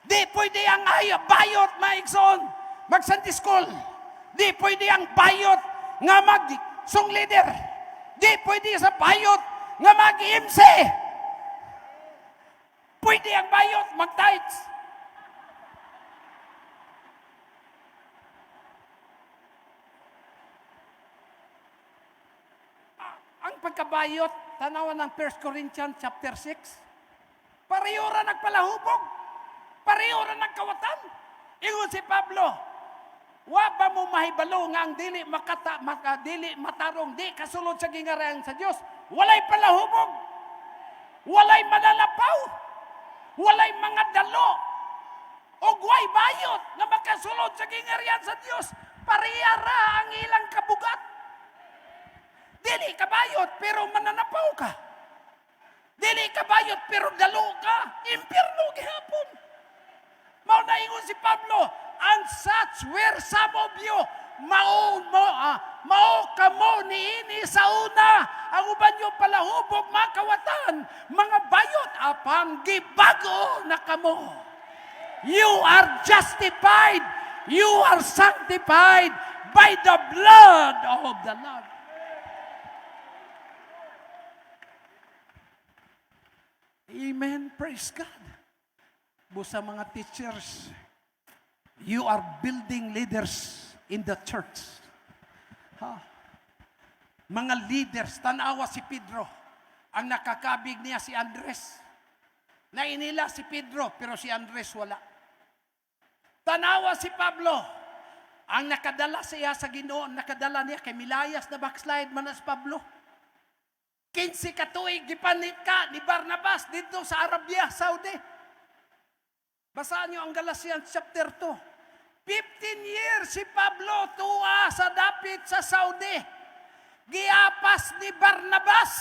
Di pwede ang bayot maigsoon. Mag-Sunday school. Di pwede ang bayot nga mag-song leader. Di pwede sa bayot nga mag-MC. Pwede ang bayot mag-tights. Ang pagkabayot, tanawan ng 1 Corinthians chapter 6. Pareho ra nagpalahubog. Pareho ra nagkawatan. Ingon si Pablo, wa ba mo mahibalo nga ang dili dili matarong, di kasulod sa gingarang sa Dios. Walay palahubog. Walay manalapaw. Walay mga dalo. O way bayot nga makasulod sa gingaryan sa Dios. Pareha ra ang ilang kabugat. Dili ka bayot, pero mananapaw ka. Dili ka bayot, pero dalo ka. Impyerno gihapon. Maunaingon si Pablo, and such were some of you. Mao ka mo niini sa una. Ang uban nyo palahubog, makawatan, mga bayot, apang gibago na kamo. You are justified. You are sanctified by the blood of the Lamb. Amen. Praise God. Busa mga teachers, you are building leaders in the church. Ha? Mga leaders, tanawa si Pedro. Ang nakakabig niya si Andres. Nainila si Pedro, pero si Andres wala. Tanawa si Pablo. Ang nakadala siya sa Ginoo, nakadala niya kay Milayas na backslide man as Pablo. 15 katuig, gipanit ka ni Barnabas dito sa Arabia, Saudi. Basahan niyo ang Galatians chapter 2. 15 years si Pablo tuwa sa dapit sa Saudi. Giapas ni Barnabas.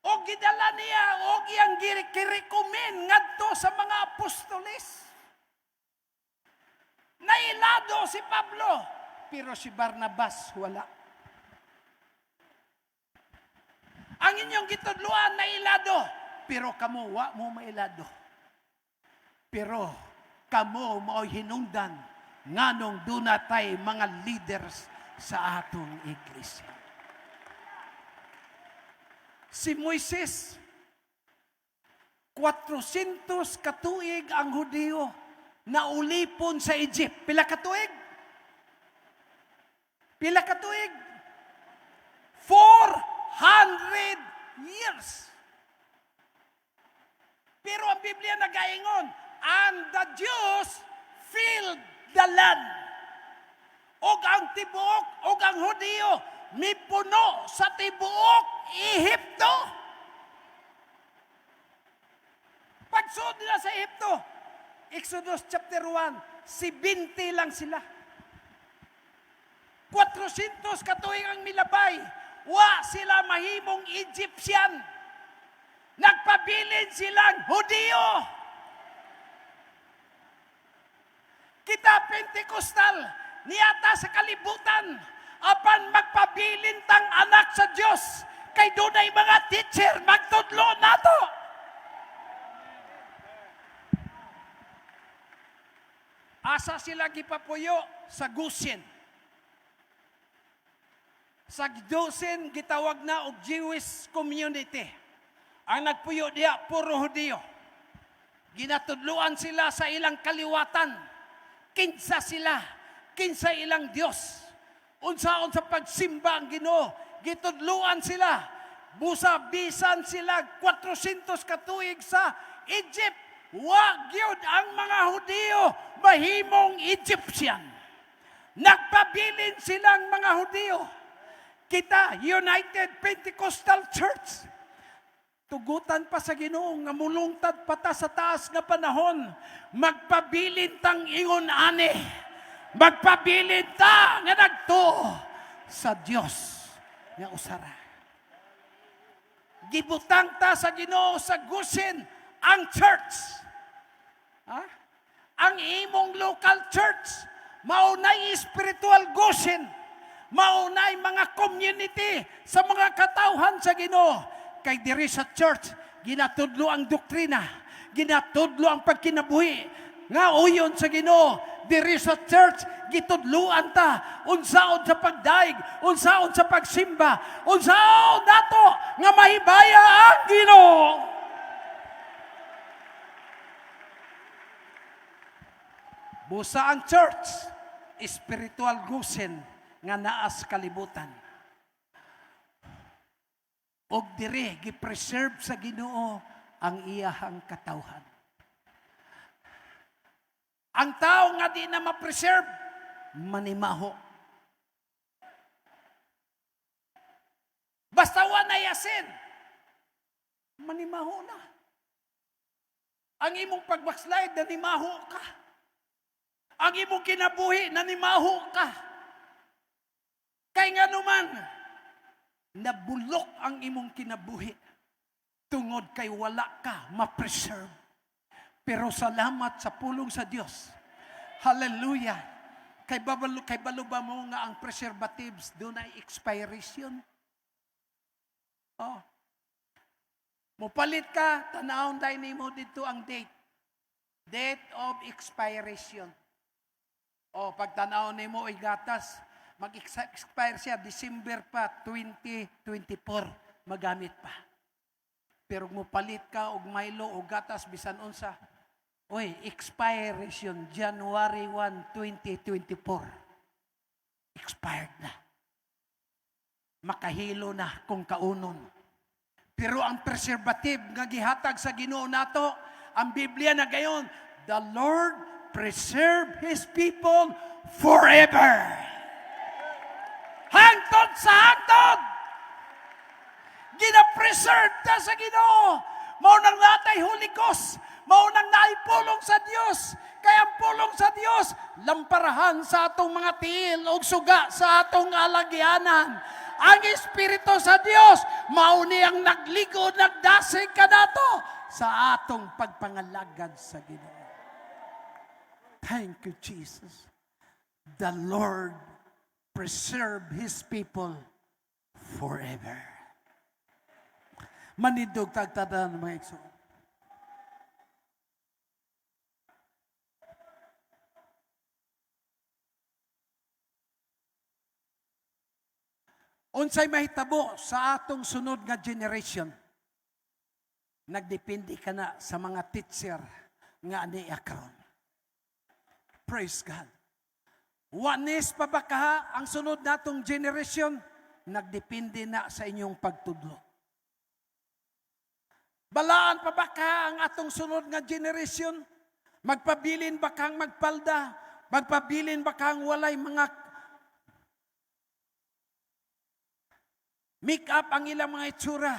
O gidala niya, o giyang kirikumin ngadto sa mga apostoles. Nailado si Pablo, pero si Barnabas wala. Ang inyong gitudluan na ilado, pero kamo wa mo mailado. Pero kamo mao hinungdan nganong dunatay mga leaders sa atong iglesia. Si Moises, 400 katuig ang Hudyo na ulipon sa Egypt. Pila katuig? Pila katuig? 400 years. Pero ang Biblia nagaingon, and the Jews filled the land. Og ang tibuok, og ang Hudyo, mipuno sa tibuok Ehipto. Pagsud nila sa Ehipto, Exodus chapter 1, 70 lang sila. 400 katuig ang milabay. Wa sila mahimong Egyptian. Nagpabilin silang Hudyo. Kita Pentecostal, niyata sa kalibutan, apan magpabilin tang anak sa Diyos, kay dunay mga teacher, magtudlo nato. Asa sila gipapuyo sa Goshen. sa dosen gitawag na og Jewish community. Ang nagpuyo diya puro Hudiyo. Ginatudluan sila sa ilang kaliwatan. Kinsa sila, kinsa ilang Dios. Unsaon sa pagsimba ang Ginoo, gitudluan sila. Busa bisan sila 400 katuig sa Egypt. Wa gyud ang mga Hudiyo mahimong Egyptian. Nagpabilin silang mga Hudiyo. Kita, United Pentecostal Church, tugutan pa sa Ginoo nga mulungtad pata sa taas nga panahon, magpabilin tang ingon ani, magpabilin ta nga nagtuo sa Dios nga usara. Gibutang ta sa Ginoo sa Gusin ang church. Ha? Ang imong local church, maunay spiritual Gusin, maunay mga community sa mga katawhan sa Ginoo. Kay diri sa church, ginatudlo ang doktrina, ginatudlo ang pagkinabuhi nga uyon sa Ginoo. Diri sa church, gitudluan ta unsaon sa pagdaig, unsaon sa pagsimba, unsaon nato nga mahibaya ang Ginoo. Busa ang church, spiritual Gusin nga naas kalibutan. Og dire gi-preserve sa Ginoo ang iyahang katawhan. Ang tao nga di na ma-preserve, manimaho. Basta wa na yasin, manimaho na. Ang imong pagbackslide, nanimaho ka. Ang imong kinabuhi, nanimaho ka. Kay nga naman, nabulok ang imong kinabuhi. Tungod kay wala ka ma-preserve. Pero salamat sa pulong sa Dios. Hallelujah. Kay balo ba mo nga ang preservatives doon ay expiration? Oh. Mupalit ka, tanawon tayo nimo dito ang date. Date of expiration. O, pag tanawon nimo ay gatas, mag-expire siya, December pa, 2024, magamit pa. Pero mupalit ka, og Milo, o gatas, bisan unsa, oy, expiration, January 1, 2024. Expired na. Makahilo na kung kaunon. Pero ang preservative nga gihatag sa Ginoo nato, ang Biblia na gayon, the Lord preserve His people forever. Hangtod sa hangtod. Gina-preserve ta sa Ginoo. Mao nang natay Holy Ghost. Mao nang naipulong sa Dios. Kaya ang pulong sa Dios, lamparahan sa atong mga tiil o suga sa atong alagyanan. Ang Espiritu sa Dios, mao ni ang nagligod, nagdasig kanato sa atong pagpangalagad sa Ginoo. Thank you, Jesus. The Lord preserve His people forever. Manidog tagtadan mga igsoon. Unsay mahitabo sa atong sunod nga generation? Nagdepende ka na sa mga teacher nga ani karon. Praise God. Wanis pa ba ka ang sunod natong generation? Nagdepende na sa inyong pagtudlo. Balaan pa ba ka ang atong sunod nga generation? Magpabilin ba kang magpalda? Magpabilin ba kang walay mga make up ang ilang mga itsura?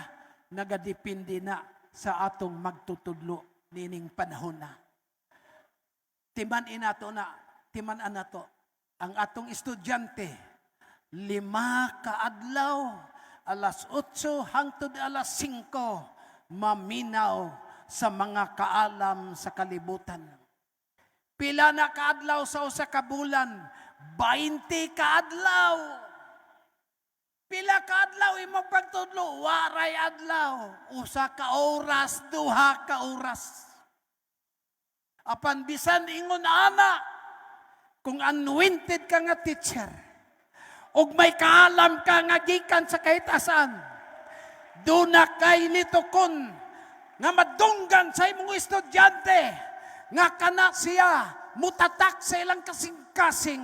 Nagadepende na sa atong magtutudlo nining panahon na. Timan-an nato ang atong estudyante 5 kaadlaw, alas 8 hangtod alas 5, maminaw sa mga kaalam sa kalibutan. Pila na kaadlaw sa usa ka bulan? 20 kaadlaw. Pila kaadlaw imong pagtudlo? Waray adlaw. Usa ka oras, 2 ka oras. Apan bisan ingon ana, kung anointed ka nga teacher, ug may kaalam ka nga gikan sa kahitasan. Doon na kay nitukon nga madunggan sa imong estudyante nga kana siya mutatak sa ilang kasing-kasing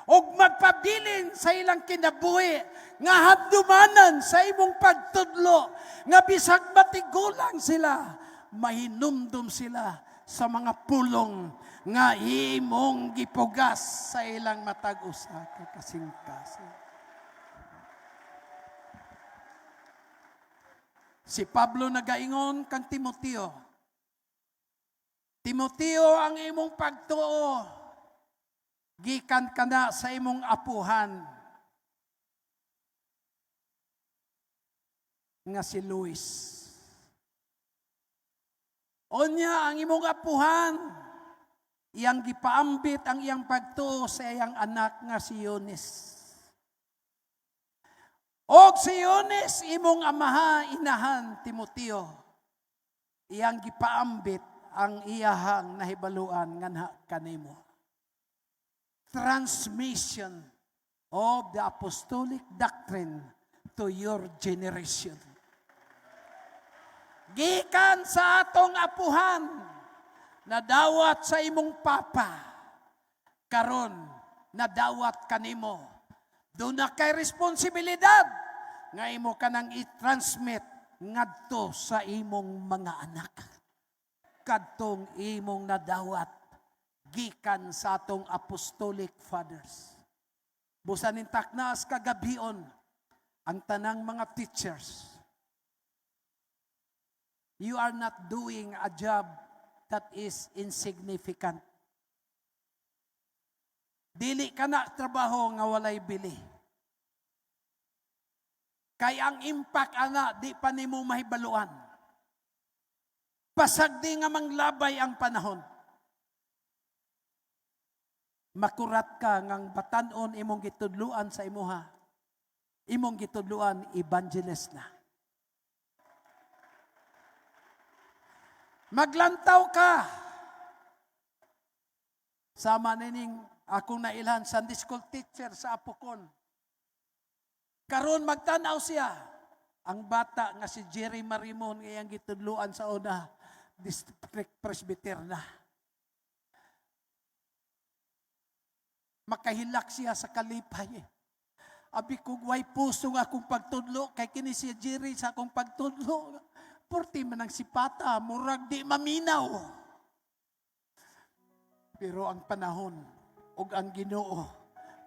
ug magpabilin sa ilang kinabuhi nga haddumanan sa imong pagtudlo nga bisag matigulang sila mahinumdum sila sa mga pulong nga imong gipugas sa ilang matag usa ka kasing-kasing. Si Pablo nagaingon kang Timoteo, Timoteo, ang imong pagtuo, gikan ka na sa imong apuhan, nga si Luis. Onya, ang imong apuhan, iyang gipaambit ang iyang pagtuo sa iyang anak nga si Eunice. Og si Eunice, imong amaha, inahan, Timoteo, iyang gipaambit ang iyahang nahibaluan nga kanimo. Transmission of the apostolic doctrine to your generation. Gikan sa atong apuhan, nadawat sa imong papa, karon nadawat kanimo. Doon na kay responsibilidad nga imo kanang i-transmit ngadto sa imong mga anak. Kadtong imong nadawat gikan sa atong apostolic fathers. Busan ning taknas kagabion ang tanang mga teachers. You are not doing a job that is insignificant. Dili ka na trabaho nga walay bili. Kay ang impact ana di pa nimo mahibaluan. Pasag di nga manglabay ang panahon. Makurat ka ngang batanon imong gitudluan sa imuha. Imong gitudluan evangelist na. Maglantaw ka. Sama nining akong nailhan Sunday school teacher sa Apokon. Karon magtanaw siya. Ang bata nga si Jerry Marimon ngayang gitudluan sa una district presbyter na. Makahilak siya sa kalipay. Abi kong way puso nga akong pagtudlo kay kini si Jerry sa akong pagtudlo. Porti man ang sipata, murag di maminaw. Pero ang panahon ug ang Ginoo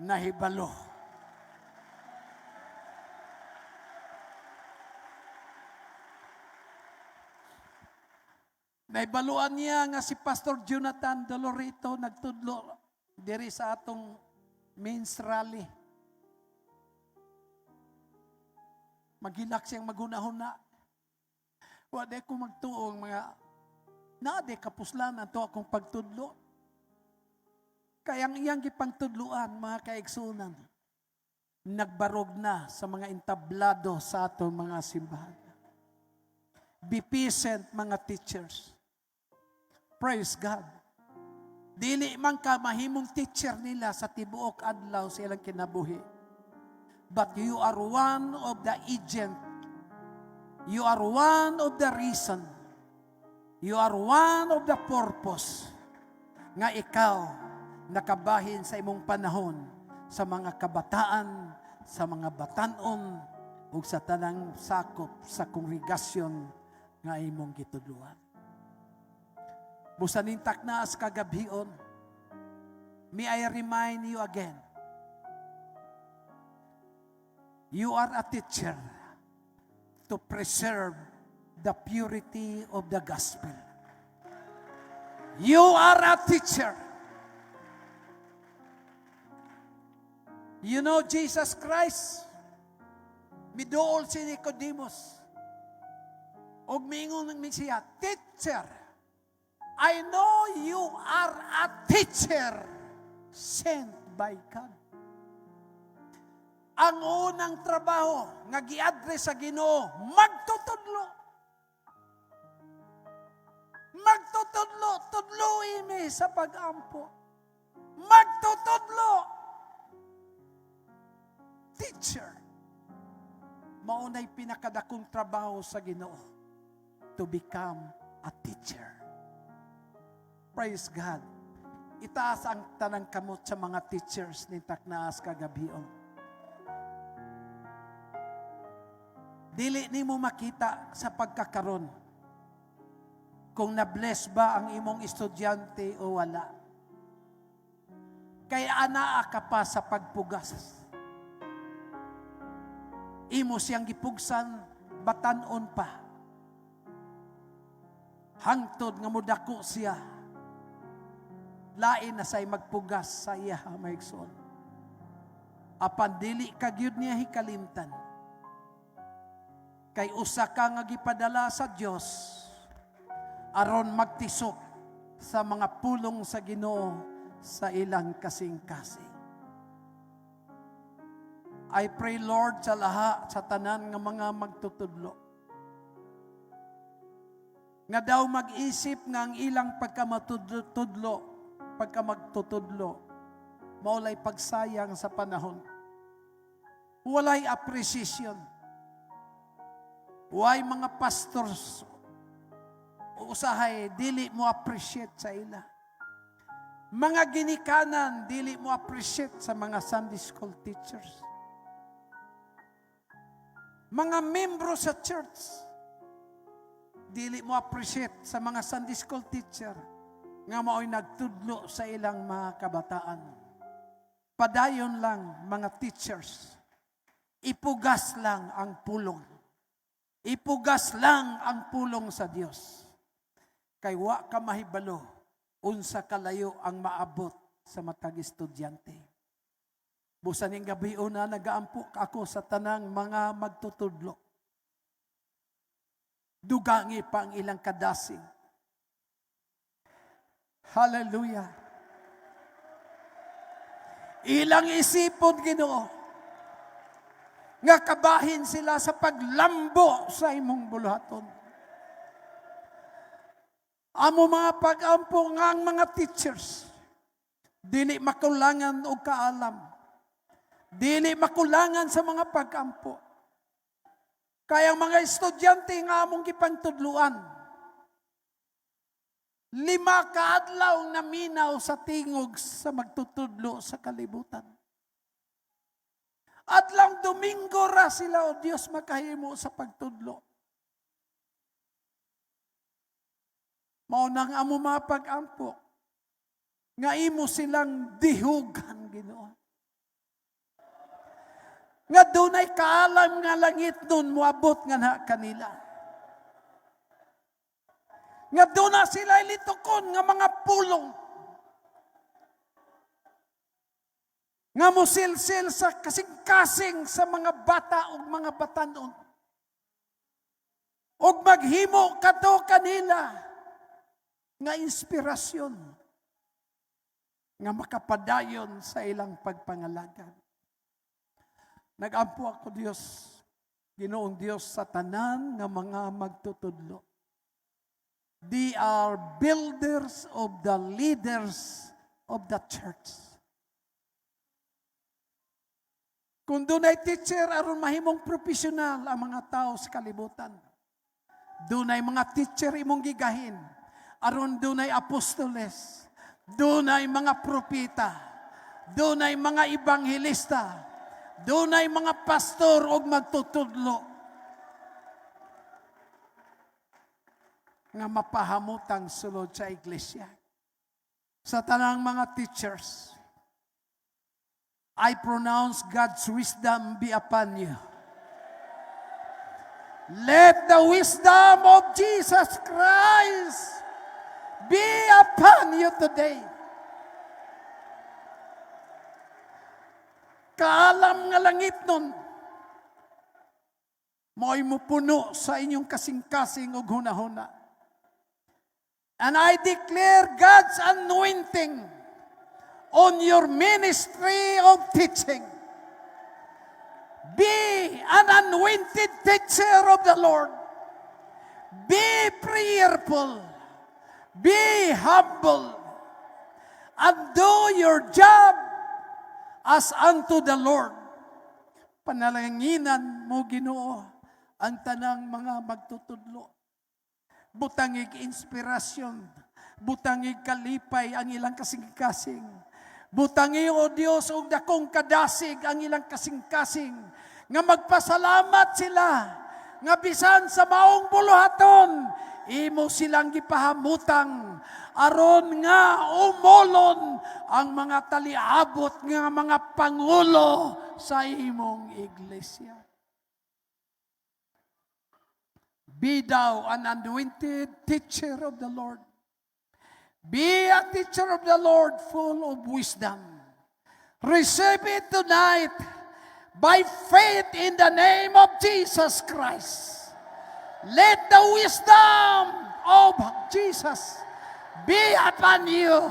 nahibalo. Naibaluan niya nga si Pastor Jonathan Dolorito nagtudlo diri sa atong men's rally. Maghilak siyang magunahon na. Wala ko magtuong mga naade kapuslan ato akong pagtudlo. Kaya ang iyang gipangtudluan, mga kaigsunan, nagbarog na sa mga entablado sa atong mga simbahan. Be patient, mga teachers. Praise God. Dili man ka mahimong teacher nila sa tibuok adlaw sa ilang kinabuhi. But you are one of the agent. You are one of the reason. You are one of the purpose nga ikaw nakabahin sa imong panahon sa mga kabataan, sa mga batanon, ug sa tanang sakop sa kongregasyon nga imong gitudluan. Busan ning taknas kagabion, may I remind you again, you are a teacher to preserve the purity of the gospel. You are a teacher. You know Jesus Christ, miduol si Nicodemus. Og mingon ng siya, teacher, I know you are a teacher sent by God. Ang unang trabaho nga gi-address sa Ginoo, magtutudlo. Magtutudlo, tudloy mi sa pag-ampo. Magtutudlo. teacher. Maunay pinakadakong trabaho sa Ginoo, to become a teacher. Praise God. Itaas ang tanang kamot sa mga teachers ni Taknaas kagabion. Dili nimo makita sa pagkakaron kung na-bless ba ang imong estudyante o wala. Kaya anaa ka pa sa pagpugas. Imo siyang gipugsan, batanon pa. Hangtod nga mudako siya. Lain na say magpugas sa iya maigsoon. Apan dili ka gyud niya hikalimtan. Kay usa ka nga gipadala sa Dios aron magtisok sa mga pulong sa Ginoo sa ilang kasing-kasing. I pray, Lord, sa lahat, sa tanan nga mga magtutudlo, nga daw mag-isip nga ang ilang pagkamagtutudlo, maulay pagsayang sa panahon. Walay appreciation. Walay mga pastors, usahay, dili mo appreciate sa ila. Mga ginikanan, dili mo appreciate sa mga Sunday school teachers. Mga membro sa church, dili mo appreciate sa mga Sunday school teacher nga mao'y nagtudlo sa ilang mga kabataan. Padayon lang mga teachers, ipugas lang ang pulong. Ipugas lang ang pulong sa Dios. Kay wa ka mahibalo, unsa kalayo ang maabot sa matag estudyante. Busan ning gabi una nagaampok ako sa tanang mga magtutudlo. Dugangi pa ang ilang kadasing. Hallelujah. Ilang isipon Ginoo nga kabahin sila sa paglambo sa imong buluhaton. Amo mga pag-ampo nga ang mga teachers, dili makulangan o kaalam. Dili makulangan sa mga pag-ampo. Kaya ang mga estudyante nga among gipangtudluan, 5 kaadlaw na minaw sa tingog sa magtutudlo sa kalibutan. At lang Domingo ra sila, o Diyos, makahimo sa pagtudlo. Maunang amo mga pag-ampo, nga imo silang dihugan, Ginoo. Nga dunay kaalam nga langit nun, muabot nga na kanila. Nga doon na sila ilitukon nga mga pulong. Nga musilsil sa kasing-kasing sa mga bata o mga batanon. O maghimo kato kanila nga inspirasyon nga makapadayon sa ilang pagpangalagan. Nagampo ako Dios, Ginoong Dios sa tanan nga mga magtutudlo. They are builders of the leaders of the church. Kung doon ay teacher, aron mahimong profesional ang mga tao sa kalibutan. Doon ay mga teacher imong gigahin. Aron doon ay apostoles. Doon ay mga propita. Doon ay mga ebanghelista. Doon ay mga pastor o magtutudlo. Nga mapahamutang sulod sa iglesia. Sa tanang mga teachers, I pronounce God's wisdom be upon you. Let the wisdom of Jesus Christ be upon you today. Kaalam nga langit nun, mo'y mupuno sa inyong kasing-kasing o hunahuna. And I declare God's anointing on your ministry of teaching. Be an anointed teacher of the Lord. Be prayerful. Be humble. And do your job as unto the Lord. Panalanginan mo, Ginoo, ang tanang mga magtutudlo. Butangig inspirasyon, butangig kalipay ang ilang kasing-kasing. Butangig, O Dios, og dakong kadasig ang ilang kasing-kasing. Nga magpasalamat sila, nga bisan sa maong buluhaton, imo silang gipahamutang, aron nga umolon ang mga taliabot nga mga pangulo sa imong iglesia. Be thou an anointed teacher of the Lord. Be a teacher of the Lord full of wisdom. Receive it tonight by faith in the name of Jesus Christ. Let the wisdom of Jesus be upon you.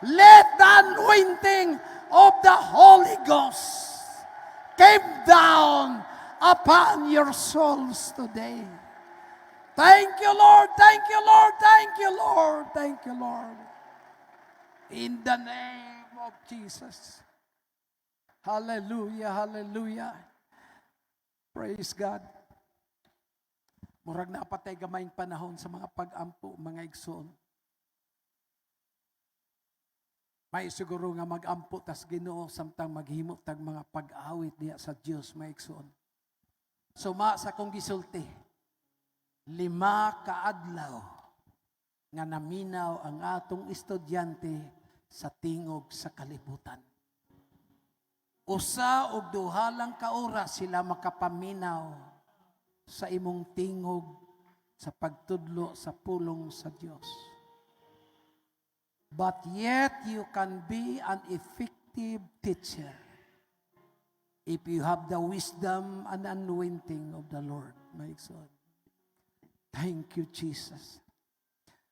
Let the anointing of the Holy Ghost come down upon your souls today. Thank you, Lord. Thank you, Lord. Thank you, Lord. Thank you, Lord. In the name of Jesus. Hallelujah, hallelujah. Praise God. Murag na patay gamayng panahon sa mga pag-ampo, mga igsoon. May siguro nga mag-ampo tas Ginoo samtang maghimo tag mga pag-awit diya sa Dios, mga igsoon. Suma sa kong gisulti. 5 kaadlaw nga naminaw ang atong estudyante sa tingog sa kalibutan. Usa og duha lang ka oras sila makapaminaw sa imong tingog sa pagtudlo sa pulong sa Dios. But yet you can be an effective teacher if you have the wisdom and anointing of the Lord, my son. Thank you, Jesus.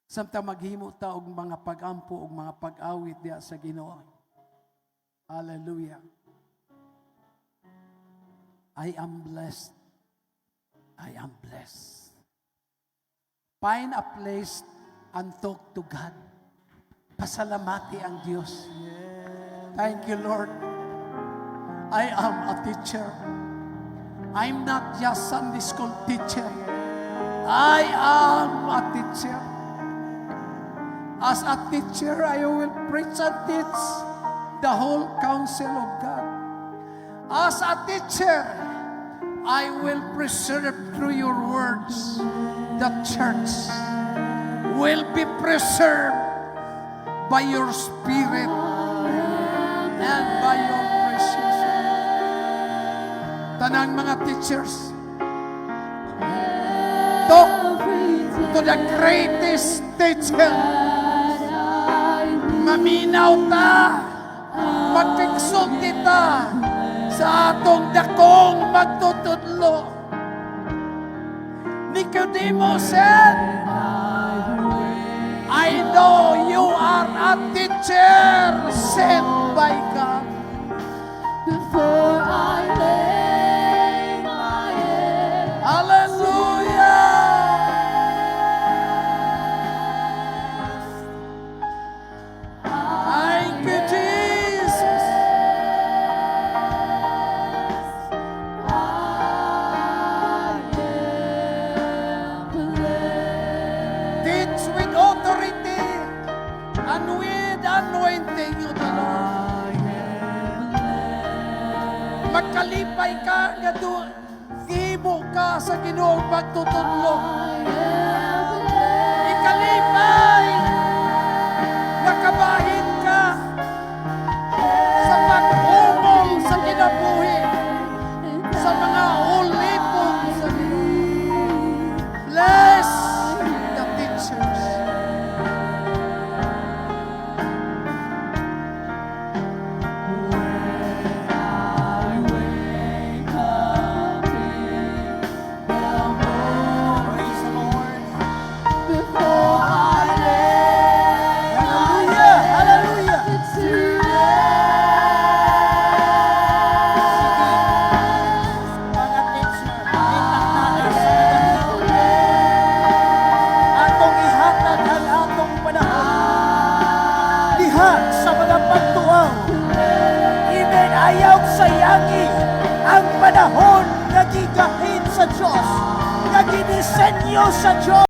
Samtang maghimo ta og mga pag-ampo og mga pag-awit diya sa Ginoo. Hallelujah. I am blessed. I am blessed. Find a place and talk to God. Pasalamati ang Diyos. Thank you, Lord. I am a teacher. I'm not just Sunday school teacher. I am a teacher. As a teacher, I will preach and teach the whole counsel of God. As a teacher, I will preserve through your words. The church will be preserved by your Spirit and by your precision. Tanang mga teachers, talk to the greatest teacher. Maminaw ta, magkiksulti ta sa atong dakong magtutudlo. Nicodemus said, I know you are a teacher sent by God. Before I lay my head, hallelujah. Thank you, Jesus. Teach with authority and with anointing of the Lord. Magkalipay ka nga doon. Gibo ka sa Ginoong pagtutudlo. Ikalipay. Nakabahin ka sa pag-umol sa kinabuhi. Sa mga ulipon sa Ginoo. Bless the teachers. Sa mga pagtuaw, even ayaw sayangin ang panahon nga gigahin sa Dios, nga ginisenyo sa Dios.